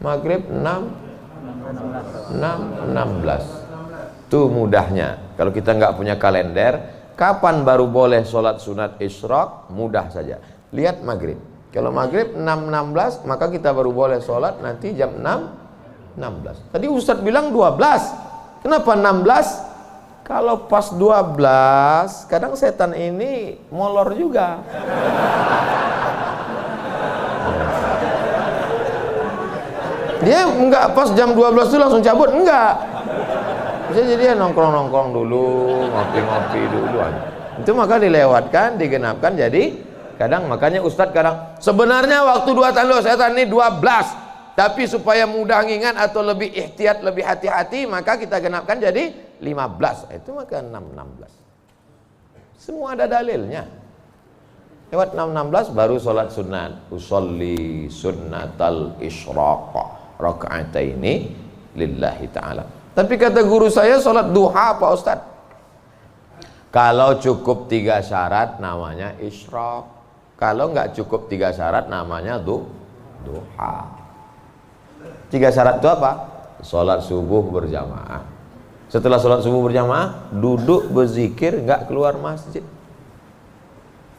Maghrib 6.16. Tuh mudahnya. Kalau kita nggak punya kalender, kapan baru boleh sholat sunat isyraq? Mudah saja. Lihat maghrib. Kalau maghrib 6.16, maka kita baru boleh sholat nanti jam 6.16. Tadi Ustadz bilang 12. Kenapa 16? Kalau pas 12, kadang setan ini molor juga. Dia enggak pas jam 12 itu langsung cabut, enggak. Bisa jadi dia nongkrong-nongkrong dulu, ngopi-ngopi dulu aja. Itu maka dilewatkan, digenapkan, jadi kadang makanya Ustadz kadang sebenarnya waktu 2 tanduk setan ini 12. Tapi supaya mudah ngingat atau lebih ihtiyat, lebih hati-hati, maka kita genapkan jadi 15. Itu maka 6.16. Semua ada dalilnya. Lewat 6.16 baru sholat sunat. Usolli sunnatal isyraq raka'ataini lillahi ta'ala. Tapi kata guru saya sholat duha Pak Ustadz. Kalau cukup 3 syarat namanya isyraq. Kalau nggak cukup 3 syarat namanya duha. 3 syarat itu apa? Sholat subuh berjamaah. Setelah sholat subuh berjamaah, duduk berzikir, nggak keluar masjid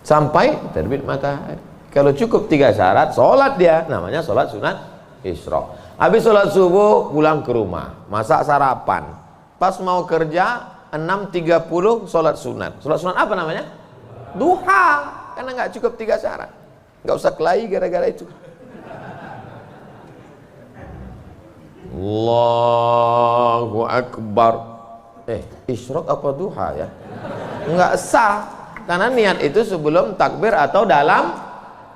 sampai terbit matahari. Kalau cukup 3 syarat, sholat dia, namanya sholat sunat isyraq. Habis sholat subuh, pulang ke rumah, masak sarapan. Pas mau kerja, 6.30 sholat sunat. Sholat sunat apa namanya? Duha. Karena nggak cukup 3 syarat. Nggak usah kelahi gara-gara itu. Allahu Akbar. Isyraq apa duha ya? Enggak sah. Karena niat itu sebelum takbir atau dalam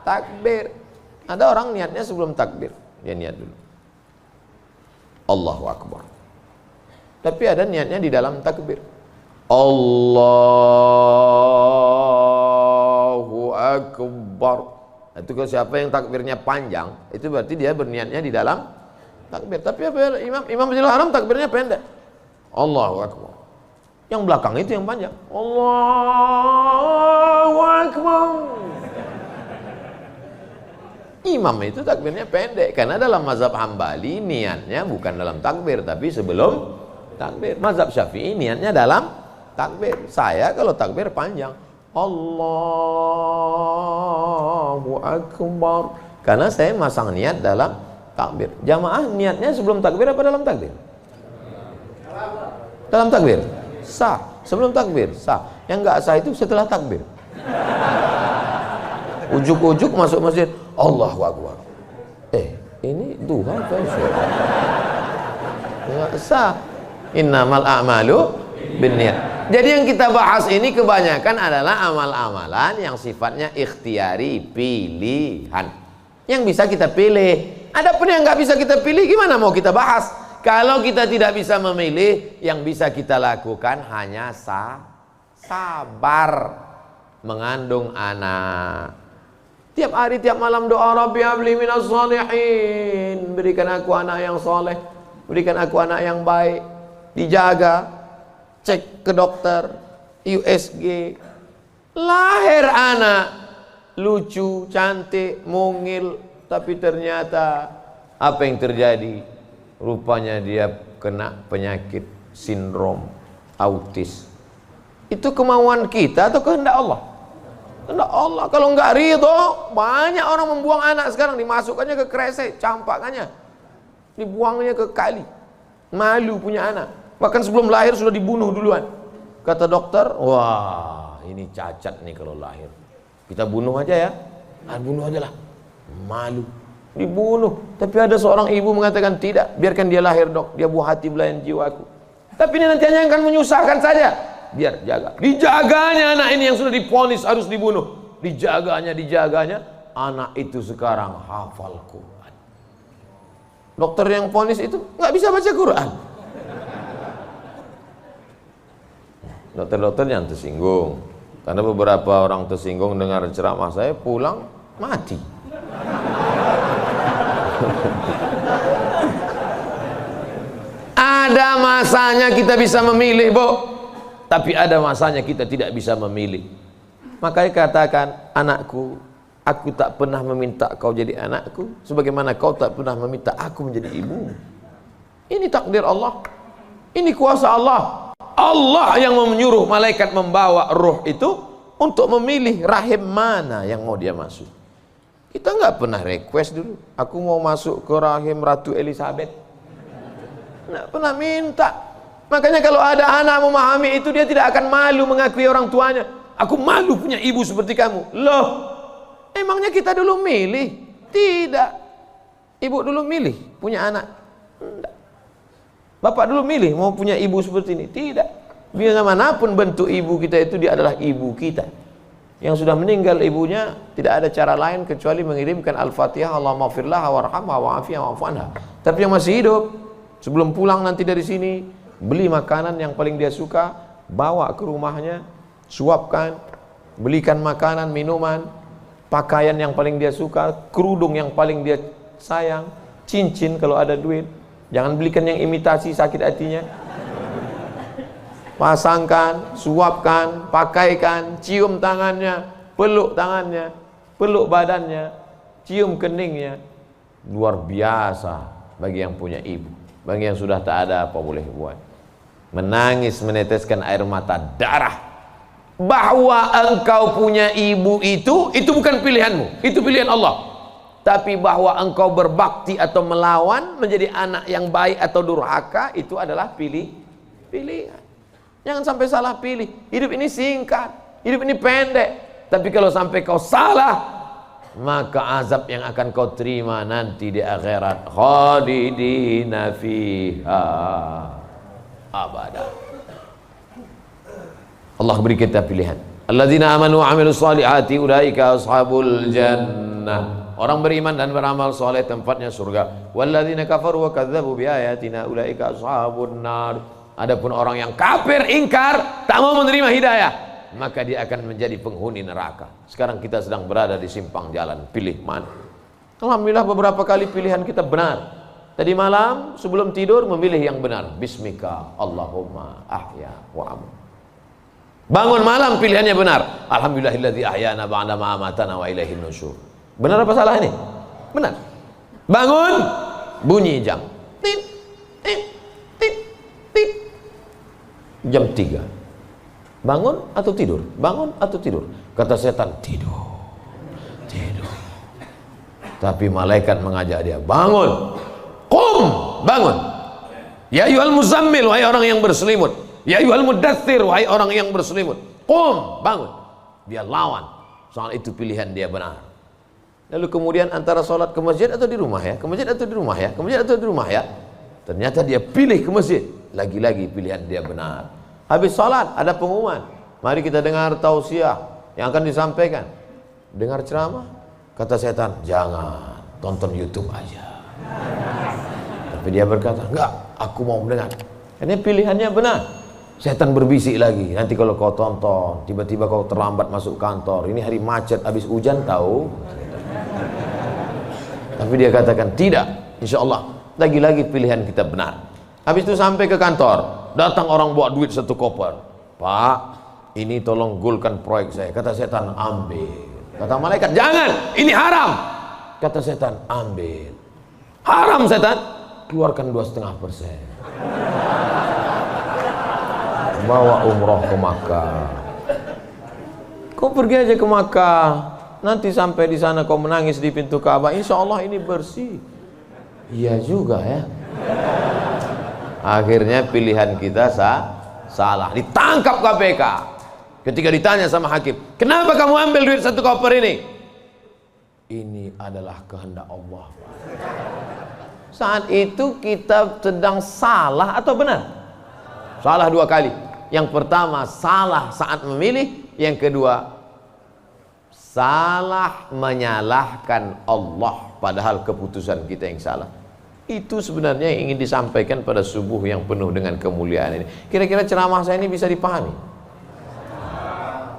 takbir. Ada orang niatnya sebelum takbir. Dia niat dulu Allahu Akbar. Tapi ada niatnya di dalam takbir. Allahu Akbar. Itu kalau siapa yang takbirnya panjang, itu berarti dia berniatnya di dalam takbir. Tapi apa Imam Masjidil Haram takbirnya pendek. Allahu Akbar. Yang belakang itu yang panjang. Allahu Akbar. Imam itu takbirnya pendek karena dalam mazhab Hambali niatnya bukan dalam takbir tapi sebelum takbir. Mazhab Syafi'i niatnya dalam takbir. Saya kalau takbir panjang. Allahu Akbar. Karena saya masang niat dalam takbir. Jamaah niatnya sebelum takbir apa dalam takbir? Dalam takbir. Sah. Sebelum takbir sah. Yang enggak sah itu setelah takbir. Ujuk-ujuk masuk masjid, Allahu Akbar. Ini duha apa sih? Enggak sah. Innamal a'malu binniyat. Jadi yang kita bahas ini kebanyakan adalah amal-amalan yang sifatnya ikhtiari, pilihan. Yang bisa kita pilih. Adapun yang nggak bisa kita pilih, gimana mau kita bahas? Kalau kita tidak bisa memilih, yang bisa kita lakukan hanya sabar mengandung anak. Tiap hari, tiap malam doa, Rabbi habli minas shalihin, berikan aku anak yang soleh, berikan aku anak yang baik. Dijaga, cek ke dokter, USG, lahir anak lucu, cantik, mungil, tapi ternyata apa yang terjadi? Rupanya dia kena penyakit sindrom autis. Itu kemauan kita atau kehendak Allah? Kehendak Allah. Kalau nggak ridho, banyak orang membuang anak sekarang, dimasukkannya ke kresek, campakannya, dibuangnya ke kali. Malu punya anak. Bahkan sebelum lahir sudah dibunuh duluan. Kata dokter, wah ini cacat nih kalau lahir. Kita bunuh aja ya. Bunuh aja lah. Malu. Dibunuh. Tapi ada seorang ibu mengatakan, tidak, biarkan dia lahir dok. Dia buah hati belayan jiwaku. Tapi ini nanti hanya akan menyusahkan saja. Biar jaga. Dijaganya anak ini yang sudah divonis harus dibunuh. Dijaganya. Anak itu sekarang hafal Quran. Dokter yang vonis itu nggak bisa baca Quran. Dokter-dokter yang tersinggung. Karena beberapa orang tersinggung dengar ceramah saya, pulang mati. Ada masanya kita bisa memilih, Bu. Tapi ada masanya kita tidak bisa memilih. Makanya katakan, anakku, aku tak pernah meminta kau jadi anakku, sebagaimana kau tak pernah meminta aku menjadi ibumu. Ini takdir Allah. Ini kuasa Allah. Allah yang menyuruh malaikat membawa ruh itu untuk memilih rahim mana yang mau dia masuk. Kita nggak pernah request dulu, aku mau masuk ke rahim Ratu Elizabeth. Nggak pernah minta. Makanya kalau ada anak memahami itu, dia tidak akan malu mengakui orang tuanya. Aku malu punya ibu seperti kamu. Loh, emangnya kita dulu milih? Tidak. Ibu dulu milih punya anak? Tidak. Bapak dulu milih mau punya ibu seperti ini? Tidak. Biar manapun bentuk ibu kita itu, dia adalah ibu kita. Yang sudah meninggal ibunya, tidak ada cara lain kecuali mengirimkan Al-Fatihah, Allahumma firlah warhamha wa'afiyah wa'fu anha. Tapi yang masih hidup, sebelum pulang nanti dari sini, beli makanan yang paling dia suka, bawa ke rumahnya, suapkan, belikan makanan, minuman, pakaian yang paling dia suka, kerudung yang paling dia sayang, cincin kalau ada duit. Jangan belikan yang imitasi, sakit hatinya. Pasangkan, suapkan, pakaikan, cium tangannya, peluk tangannya, peluk badannya, cium keningnya. Luar biasa bagi yang punya ibu. Bagi yang sudah tak ada, apa boleh buat? Menangis, meneteskan air mata darah. Bahwa engkau punya ibu itu bukan pilihanmu, itu pilihan Allah. Tapi bahwa engkau berbakti atau melawan, menjadi anak yang baik atau durhaka, itu adalah pilihan. Jangan sampai salah pilih. Hidup ini singkat, hidup ini pendek. Tapi kalau sampai kau salah, maka azab yang akan kau terima nanti di akhirat, khalidina fiha abada. Allah beri kita pilihan. Alladzina amanu wa amilus solihati ulaika ashabul jannah. Orang beriman dan beramal soleh tempatnya surga. Walladzina kafaru wa kadzdzabu biayatina ulaika ashabun nar. Adapun orang yang kafir, ingkar, tak mau menerima hidayah, maka dia akan menjadi penghuni neraka. Sekarang kita sedang berada di simpang jalan, pilih mana? Alhamdulillah beberapa kali pilihan kita benar. Tadi malam sebelum tidur memilih yang benar. Bismika Allahumma ahya wa amu. Bangun malam pilihannya benar. Alhamdulillahilladzi ahyana ba'da ma amatana wa ilaihin nusyur. Benar apa salah ini? Benar. Bangun, bunyi jam. Tit, tit, tit, tit. Jam 3. Bangun atau tidur? Bangun atau tidur? Kata setan, tidur. Tidur. Tapi malaikat mengajak dia, bangun. Qum, bangun. Ya ayyuhal muzammil, wahai orang yang berselimut. Ya ayyuhal mudaththir, wahai orang yang berselimut. Qum, bangun. Dia lawan. Soal itu pilihan dia benar. Lalu kemudian antara sholat ke masjid atau di rumah ya? Ke masjid atau di rumah ya? Ke masjid atau di rumah ya? Ternyata dia pilih ke masjid. Lagi-lagi pilihan dia benar. Habis sholat ada pengumuman. Mari kita dengar tausiah yang akan disampaikan. Dengar ceramah. Kata setan, jangan, tonton YouTube aja. Tapi dia berkata, enggak, aku mau mendengar. Ini pilihannya benar. Setan berbisik lagi, nanti kalau kau tonton, tiba-tiba kau terlambat masuk kantor, ini hari macet, habis hujan tahu. Tapi dia katakan, tidak, insya Allah, lagi-lagi pilihan kita benar. Habis itu sampai ke kantor, datang orang bawa duit 1 koper. Pak, ini tolong golkan proyek saya. Kata setan, ambil. Kata malaikat, jangan, ini haram. Kata setan, ambil. Haram setan, keluarkan 2,5%. Bawa umroh ke Makkah. Kau pergi aja ke Makkah, nanti sampai di sana kau menangis di pintu Ka'bah, insya Allah ini bersih. Iya juga ya. Akhirnya pilihan kita salah, ditangkap KPK. Ketika ditanya sama hakim, kenapa kamu ambil duit 1 koper ini? Ini adalah kehendak Allah. Saat itu kita sedang salah atau benar? Salah 2 kali. Yang pertama, salah saat memilih. Yang kedua, salah menyalahkan Allah, padahal keputusan kita yang salah. Itu sebenarnya yang ingin disampaikan pada subuh yang penuh dengan kemuliaan ini. Kira-kira ceramah saya ini bisa dipahami?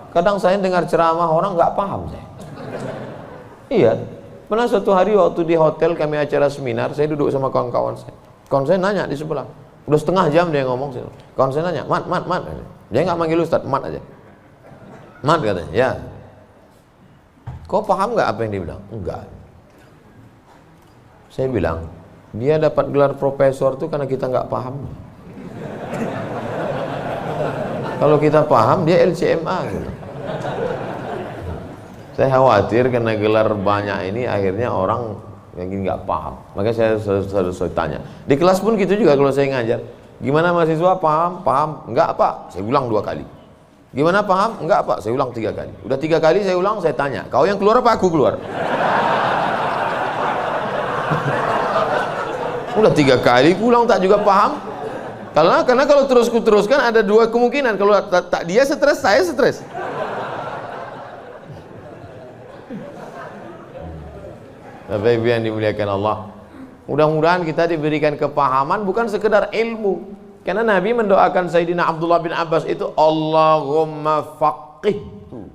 Kadang saya dengar ceramah orang nggak paham saya. Iya, pernah suatu hari waktu di hotel kami acara seminar, saya duduk sama kawan-kawan saya. Kawan saya nanya di sebelah, udah setengah jam dia ngomong. Kawan saya nanya, mat. Dia nggak manggil Ustaz, mat aja. Mat katanya, ya. Kau paham nggak apa yang dia bilang? Enggak. Saya bilang, dia dapat gelar profesor itu karena kita nggak paham. Kalau kita paham, dia LCMA gitu. Saya khawatir karena gelar banyak ini akhirnya orang yang nggak paham. Makanya saya selalu tanya. Di kelas pun gitu juga kalau saya ngajar. Gimana mahasiswa, paham? Paham? Enggak Pak, saya ulang 2 kali. Gimana paham? Enggak Pak, saya ulang 3 kali. Udah 3 kali saya ulang, saya tanya, kau yang keluar apa aku keluar? Udah 3 kali ulang tak juga paham. Karena kalau teruskan ada 2 kemungkinan. Kalau tak dia stres, saya stres. Bapak Ibu yang dimuliakan Allah, mudah-mudahan kita diberikan kepahaman, bukan sekedar ilmu. Karena Nabi mendoakan Sayyidina Abdullah bin Abbas itu, Allahumma faqihhu,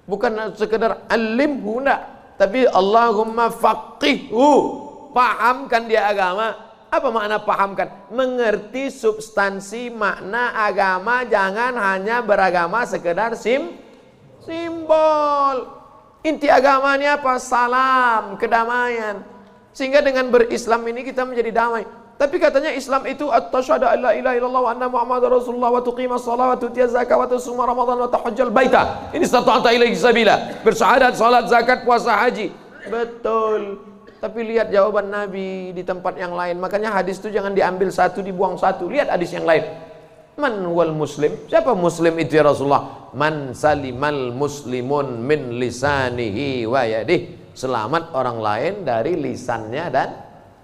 bukan sekedar alimhu, enggak, tapi Allahumma faqihhu, pahamkan dia agama. Apa makna pahamkan? Mengerti substansi makna agama, jangan hanya beragama sekedar simbol. Inti agama ini apa? Salam, kedamaian. Sehingga dengan berislam ini kita menjadi damai. Tapi katanya Islam itu at-tasyhadu an la ilaha illallah wa anna muhammadar rasulullah wa tuqimas shalah wa tutiyaz zakah wa tasuma ramadan wa tahajjal baita. Ini stata'ata ilaihi sabila. Bersyahadat, salat, zakat, puasa, haji. Betul. Tapi lihat jawaban Nabi di tempat yang lain. Makanya hadis itu jangan diambil satu dibuang satu. Lihat hadis yang lain. Man wal muslim? Siapa muslim itu ya Rasulullah? Man salimal muslimun min lisanihi wa yadihi. Selamat orang lain dari lisannya dan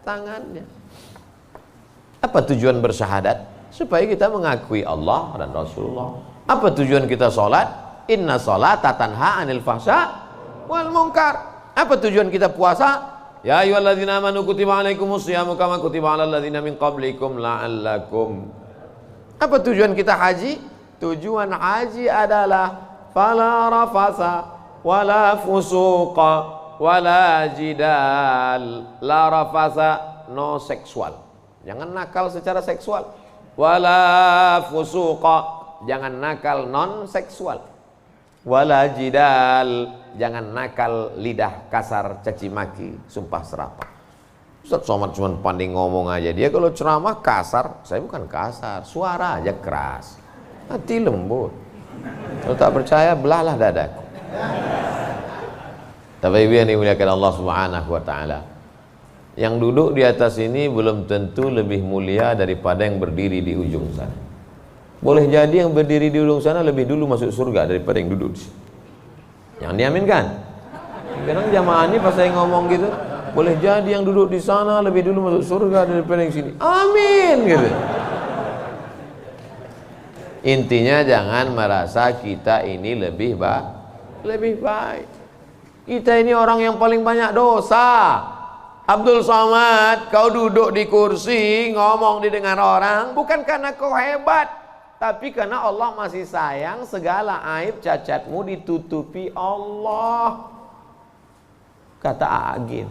tangannya. Apa tujuan bersyahadat? Supaya kita mengakui Allah dan Rasulullah. Apa tujuan kita sholat? Inna sholata tanha anil fahsya wal munkar. Apa tujuan kita puasa? Ya ayyuhalladzina amanu kutiba alaikumus syiyamu kama kutiba alal ladzina min qablikum la'allakum. Apa tujuan kita haji? Tujuan haji adalah fala rafasa wala fusuqa wala jidal. La rafasa, no seksual, jangan nakal secara seksual. Wala fusuqa, jangan nakal non seksual. Wala jidal, jangan nakal lidah kasar, caci maki, sumpah serapah. Ustaz Somad cuma pandai ngomong aja, dia kalau ceramah kasar. Saya bukan kasar, suara aja keras, hati lembut. Kalau tak percaya, belahlah dadaku. Tapi Ibu yang dimuliakan Allah Subhanahu wa ta'ala, yang duduk di atas ini belum tentu lebih mulia daripada yang berdiri di ujung sana. Boleh jadi yang berdiri di ujung sana lebih dulu masuk surga daripada yang duduk di sini. Yang diaminkan. Kadang jamaah ini pas saya ngomong gitu, boleh jadi yang duduk di sana lebih dulu masuk surga daripada yang sini. Amin gitu. Intinya jangan merasa kita ini lebih baik. Kita ini orang yang paling banyak dosa. Abdul Somad, kau duduk di kursi, ngomong didengar orang, bukan karena kau hebat, tapi karena Allah masih sayang, segala aib cacatmu ditutupi Allah. Kata Agin.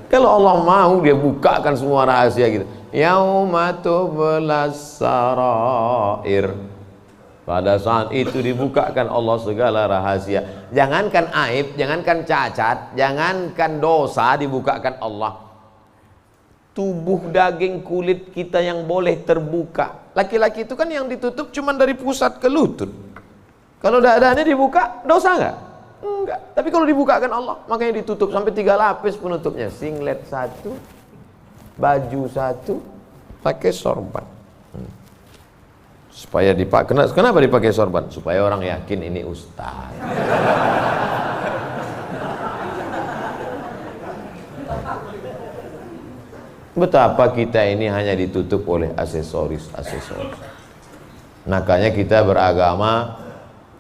Kalau Allah mau, dia bukakan semua rahasia gitu. Yauma tublas sarair. Pada saat itu dibukakan Allah segala rahasia. Jangankan aib, jangankan cacat, jangankan dosa, dibukakan Allah. Tubuh, daging, kulit kita yang boleh terbuka. Laki-laki itu kan yang ditutup cuma dari pusat ke lutut. Kalau dadanya dibuka, dosa nggak? Enggak. Tapi kalau dibukakan Allah, makanya ditutup sampai 3 lapis penutupnya. Singlet 1, baju 1, pakai sorban. Supaya dipakai. Kenapa dipakai sorban? Supaya orang yakin ini ustaz. Betapa kita ini hanya ditutup oleh aksesoris. Makanya kita beragama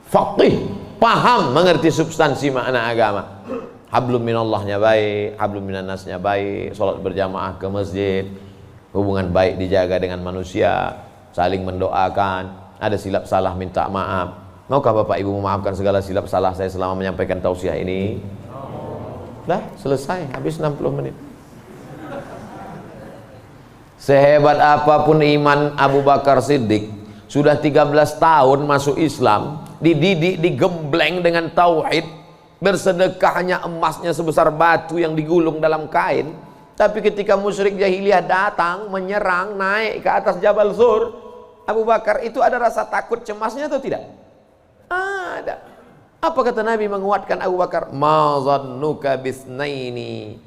faqih, paham, mengerti substansi makna agama. Hablum minallahnya baik, hablum minannasnya baik, sholat berjamaah ke masjid, hubungan baik dijaga dengan manusia, saling mendoakan, ada silap salah minta maaf. Maukah Bapak Ibu memaafkan segala silap salah saya selama menyampaikan tausiah ini? Dah selesai, habis 60 menit. Sehebat apapun iman Abu Bakar Siddiq, sudah 13 tahun masuk Islam, dididik, digembleng dengan tauhid, bersedekahnya emasnya sebesar batu yang digulung dalam kain. Tapi ketika musyrik jahiliyah datang menyerang, naik ke atas Jabal Zur, Abu Bakar itu ada rasa takut cemasnya atau tidak? Ada. Apa kata Nabi menguatkan Abu Bakar? Ma zannuka bisnaini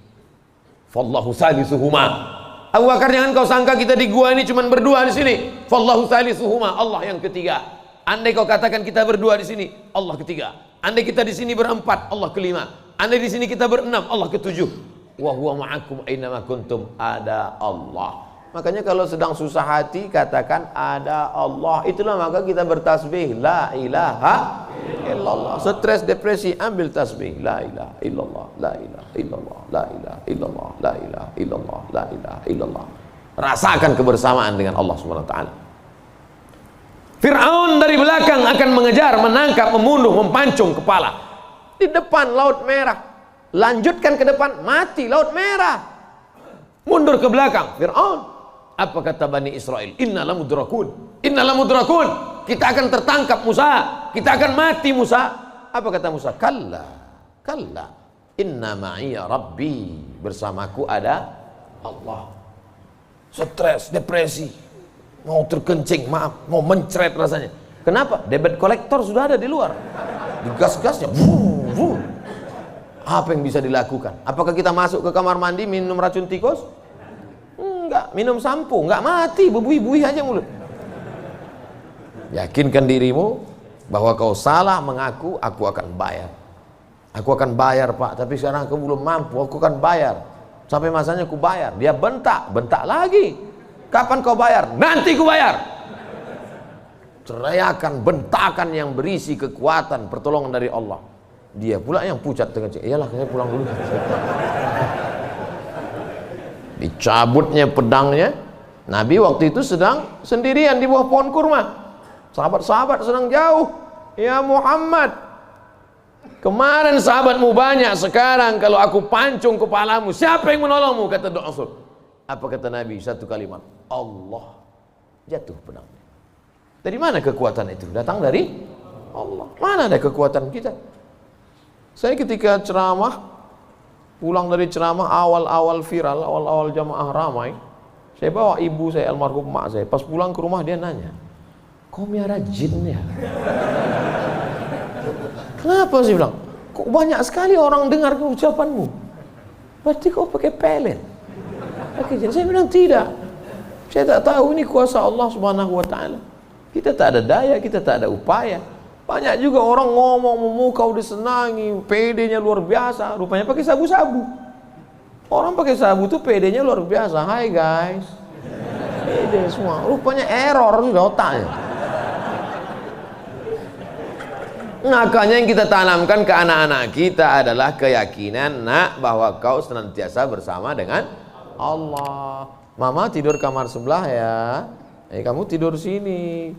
fallahu salisuhuma. Abu Bakar, jangan kau sangka kita di gua ini cuma berdua di sini. Fallahu salisuhuma, Allah yang ketiga. Andai kau katakan kita berdua di sini, Allah ketiga. Andai kita di sini berempat, Allah kelima. Andai di sini kita berenam, Allah ketujuh. Wa huwa ma'akum ainama kuntum, ada Allah. Makanya kalau sedang susah hati katakan ada Allah. Itulah maka kita bertasbih la ilaha illallah. Stres, depresi, ambil tasbih la ilaha illallah, la ilaha illallah, la ilaha illallah, la ilaha illallah, la ilaha illallah. Rasakan kebersamaan dengan Allah Subhanahu wa taala. Fir'aun dari belakang akan mengejar, menangkap, membunuh, mempancung kepala. Di depan Laut Merah. Lanjutkan ke depan, mati Laut Merah. Mundur ke belakang, Fir'aun. Apa kata Bani Israel? Inna lamudrakun, inna lamudrakun. Kita akan tertangkap Musa, kita akan mati Musa. Apa kata Musa? Kalla, kalla, inna ma'iya rabbi. Bersamaku ada Allah. Stres, depresi, mau terkencing, maaf, mau mencret rasanya. Kenapa? Debit kolektor sudah ada di luar, digas-gasnya. Apa yang bisa dilakukan? Apakah kita masuk ke kamar mandi minum racun tikus? Enggak. Minum sampo? Enggak, mati, berbuih-buih aja mulut. Yakinkan dirimu bahwa kau salah, mengaku, aku akan bayar. Aku akan bayar Pak, tapi sekarang aku belum mampu, aku akan bayar. Sampai masanya aku bayar. Dia bentak, bentak lagi. Kapan kau bayar? Nanti ku bayar. Teriakan, bentakan yang berisi kekuatan, pertolongan dari Allah. Dia pula yang pucat dengan cek. Iyalah, saya pulang dulu. Dicabutnya pedangnya. Nabi waktu itu sedang sendirian di bawah pohon kurma. Sahabat-sahabat sedang jauh. Ya Muhammad, kemarin sahabatmu banyak, sekarang kalau aku pancung kepalamu, siapa yang menolongmu? Kata Rasul. Apa kata Nabi? Satu kalimat, Allah. Jatuh pedangnya. Dari mana kekuatan itu? Datang dari Allah. Mana ada kekuatan kita? Saya ketika ceramah, pulang dari ceramah awal-awal viral, awal-awal jamaah ramai, saya bawa ibu saya, almarhum mak saya. Pas pulang ke rumah dia nanya, kau miara jin ya? Kenapa sih bilang? Kok banyak sekali orang dengar ucapanmu? Berarti kau pakai pelet, pakai jin? Saya bilang tidak. Saya tak tahu ini kuasa Allah Subhanahu wa taala. Kita tak ada daya, kita tak ada upaya. Banyak juga orang ngomong memukau disenangi, PD-nya luar biasa, rupanya pakai sabu-sabu. Orang pakai sabu tuh PD-nya luar biasa. Hai guys, PD semua, rupanya error sudah otaknya. Makanya yang kita tanamkan ke anak-anak kita adalah keyakinan, nak, bahwa kau senantiasa bersama dengan Allah. Mama tidur kamar sebelah ya. Kamu tidur sini.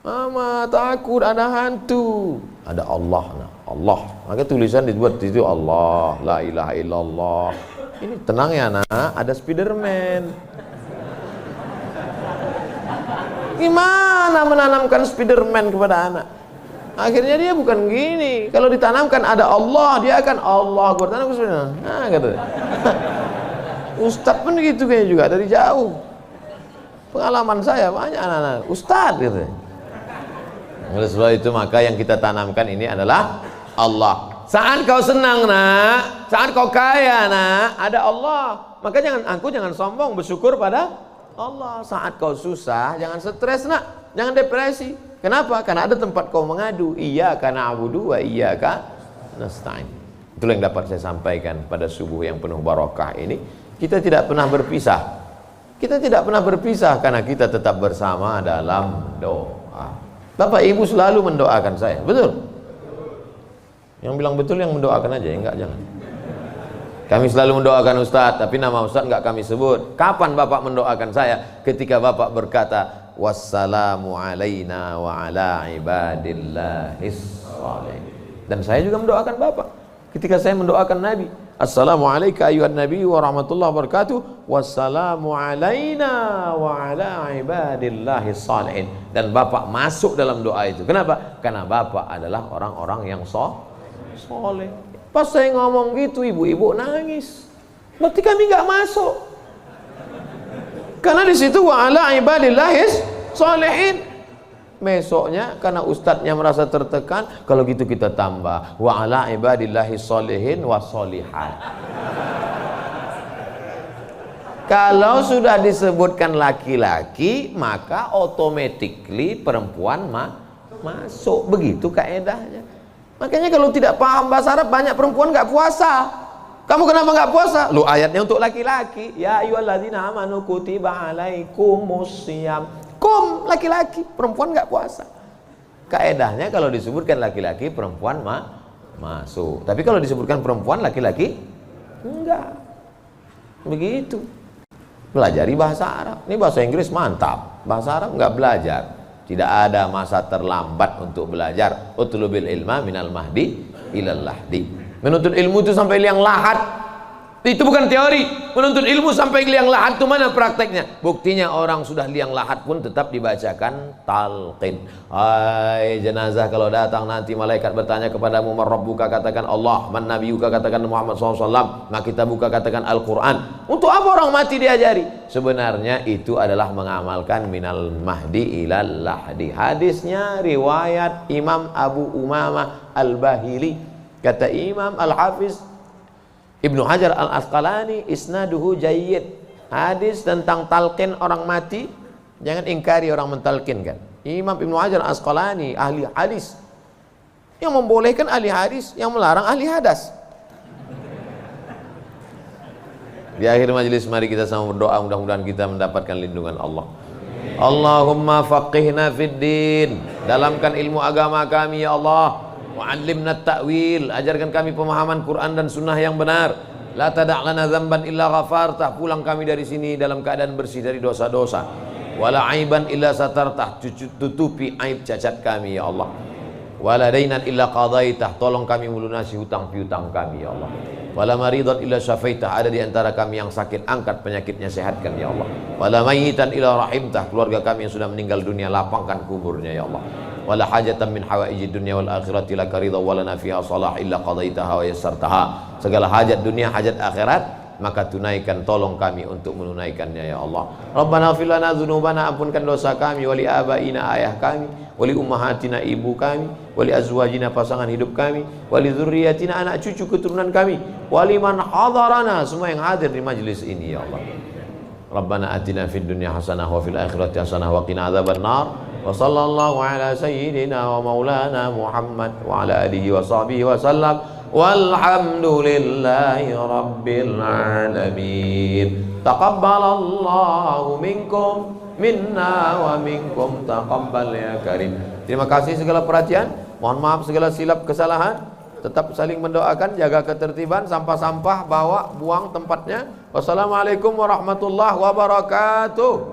Mama takut ada hantu. Ada Allah, nah. Allah. Maka tulisan dibuat di situ Allah, la ilaha illallah. Ini tenang ya nak, ada Spiderman. Gimana menanamkan Spiderman kepada anak? Akhirnya dia bukan gini. Kalau ditanamkan ada Allah, dia akan Allah. Gue tanam ke Spiderman. Nah, kata. Ustadz pun gitu kayaknya juga dari jauh. Pengalaman saya banyak anak-anak Ustadz gitu. Oleh sebab itu maka yang kita tanamkan ini adalah Allah. Saat kau senang nak, saat kau kaya nak, ada Allah. Maka jangan sombong, bersyukur pada Allah. Saat kau susah, jangan stres nak, jangan depresi. Kenapa? Karena ada tempat kau mengadu. Iyyaka na'budu wa iyyaka nasta'in. Itulah yang dapat saya sampaikan pada subuh yang penuh barakah ini. Kita tidak pernah berpisah. Kita tidak pernah berpisah karena kita tetap bersama dalam doa. Bapak Ibu selalu mendoakan saya, betul? Yang bilang betul yang mendoakan aja, enggak jangan. Kami selalu mendoakan Ustadz, tapi nama Ustadz enggak kami sebut. Kapan Bapak mendoakan saya? Ketika Bapak berkata, wassalamu alaina wa ala ibadillahis shalihin. Dan saya juga mendoakan Bapak. Ketika saya mendoakan Nabi, assalamu alayka ayyuhan nabi wa rahmatullahi wa barakatuh, wassalamu alaina wa ala ibadillahis shalihin. Dan Bapak masuk dalam doa itu. Kenapa? Karena Bapak adalah orang-orang yang soleh. Pas saya ngomong gitu, ibu-ibu nangis. Berarti kami nggak masuk. Karena di situ wa ala ibadillahis shalihin. Besoknya karena ustadznya merasa tertekan, kalau gitu kita tambah wa ala ibadillahis shalihin wa sholihat. Kalau sudah disebutkan laki-laki, maka automatically perempuan masuk. Begitu kaedahnya. Makanya kalau tidak paham bahasa Arab, banyak perempuan nggak puasa. Kamu kenapa nggak puasa? Lu ayatnya untuk laki-laki. Ya ayyuhalladzina amanu kutiba alaikumusiyam. Kum laki-laki, perempuan nggak puasa. Kaedahnya kalau disebutkan laki-laki, perempuan masuk. Tapi kalau disebutkan perempuan, laki-laki enggak. Begitu. Pelajari bahasa Arab. Ini bahasa Inggris mantap. Bahasa Arab nggak belajar. Tidak ada masa terlambat untuk belajar. Utlubil ilma minal mahdi ilal lahdi. Menuntut ilmu itu sampai liang lahat. Itu bukan teori. Menuntut ilmu sampai liang lahat itu mana prakteknya? Buktinya orang sudah liang lahat pun tetap dibacakan talqin. Hai jenazah, kalau datang nanti malaikat bertanya kepadamu, man rabbuka, katakan Allah, man nabiyuka, katakan Muhammad SAW, maka kita buka katakan Al-Quran. Untuk apa orang mati diajari? Sebenarnya itu adalah mengamalkan minal mahdi ilal lahdi. Hadisnya riwayat Imam Abu Umamah Al-Bahili. Kata Imam Al-Hafiz Ibnu Hajar Al-Asqalani, isnaduhu jayyid. Hadis tentang talqin orang mati, jangan ingkari orang mentalkinkan. Imam Ibnu Hajar Al-Asqalani, ahli hadis, yang membolehkan ahli hadis, yang melarang ahli hadas. Di akhir majelis mari kita sama berdoa, mudah-mudahan kita mendapatkan lindungan Allah. Allahumma faqihna fid din, dalamkan ilmu agama kami ya Allah. Wa'allimna ta'wil, ajarkan kami pemahaman Quran dan sunnah yang benar. La tada' lana dzamban illa ghafartah, pulang kami dari sini dalam keadaan bersih dari dosa-dosa. Wala aiban illa satartah, tutupi aib cacat kami ya Allah. Wala dainan illa qadaitah, tolong kami melunasi hutang piutang kami ya Allah. Wala maridan illa syafaitah, ada di antara kami yang sakit, angkat penyakitnya, sehatkan ya Allah. Wala mayyitan illa rahimtah, keluarga kami yang sudah meninggal dunia, lapangkan kuburnya ya Allah. Wala hajatan min hawaijid dunya wal akhirati laka ridha wa lana fiha salah illa qadaitaha wa yassartaha. Segala hajat dunia, hajat akhirat, maka tunaikan, tolong kami untuk menunaikannya ya Allah. Rabbana ighfir lana dzunubana, ampunkan dosa kami, wali abaina, ayah kami, wali ummahatina, ibu kami, wali azwajina, pasangan hidup kami, wali dzurriyyatina, anak cucu keturunan kami, wali man hadarana, semua yang hadir di majlis ini ya Allah. Rabbana atina fid dunya hasanah wa fil akhirati hasanah wa qina adzabannar. Wa sallallahu ala sayyidina wa maulana Muhammad wa ala alihi wa sahbihi wa sallam. Walhamdulillahi rabbil alamin. Taqabbalallahu minkum minna wa minkum taqabbal ya karim. Terima kasih segala perhatian. Mohon maaf segala silap kesalahan. Tetap saling mendoakan, jaga ketertiban, sampah-sampah bawa, buang tempatnya. Wassalamualaikum warahmatullahi wabarakatuh.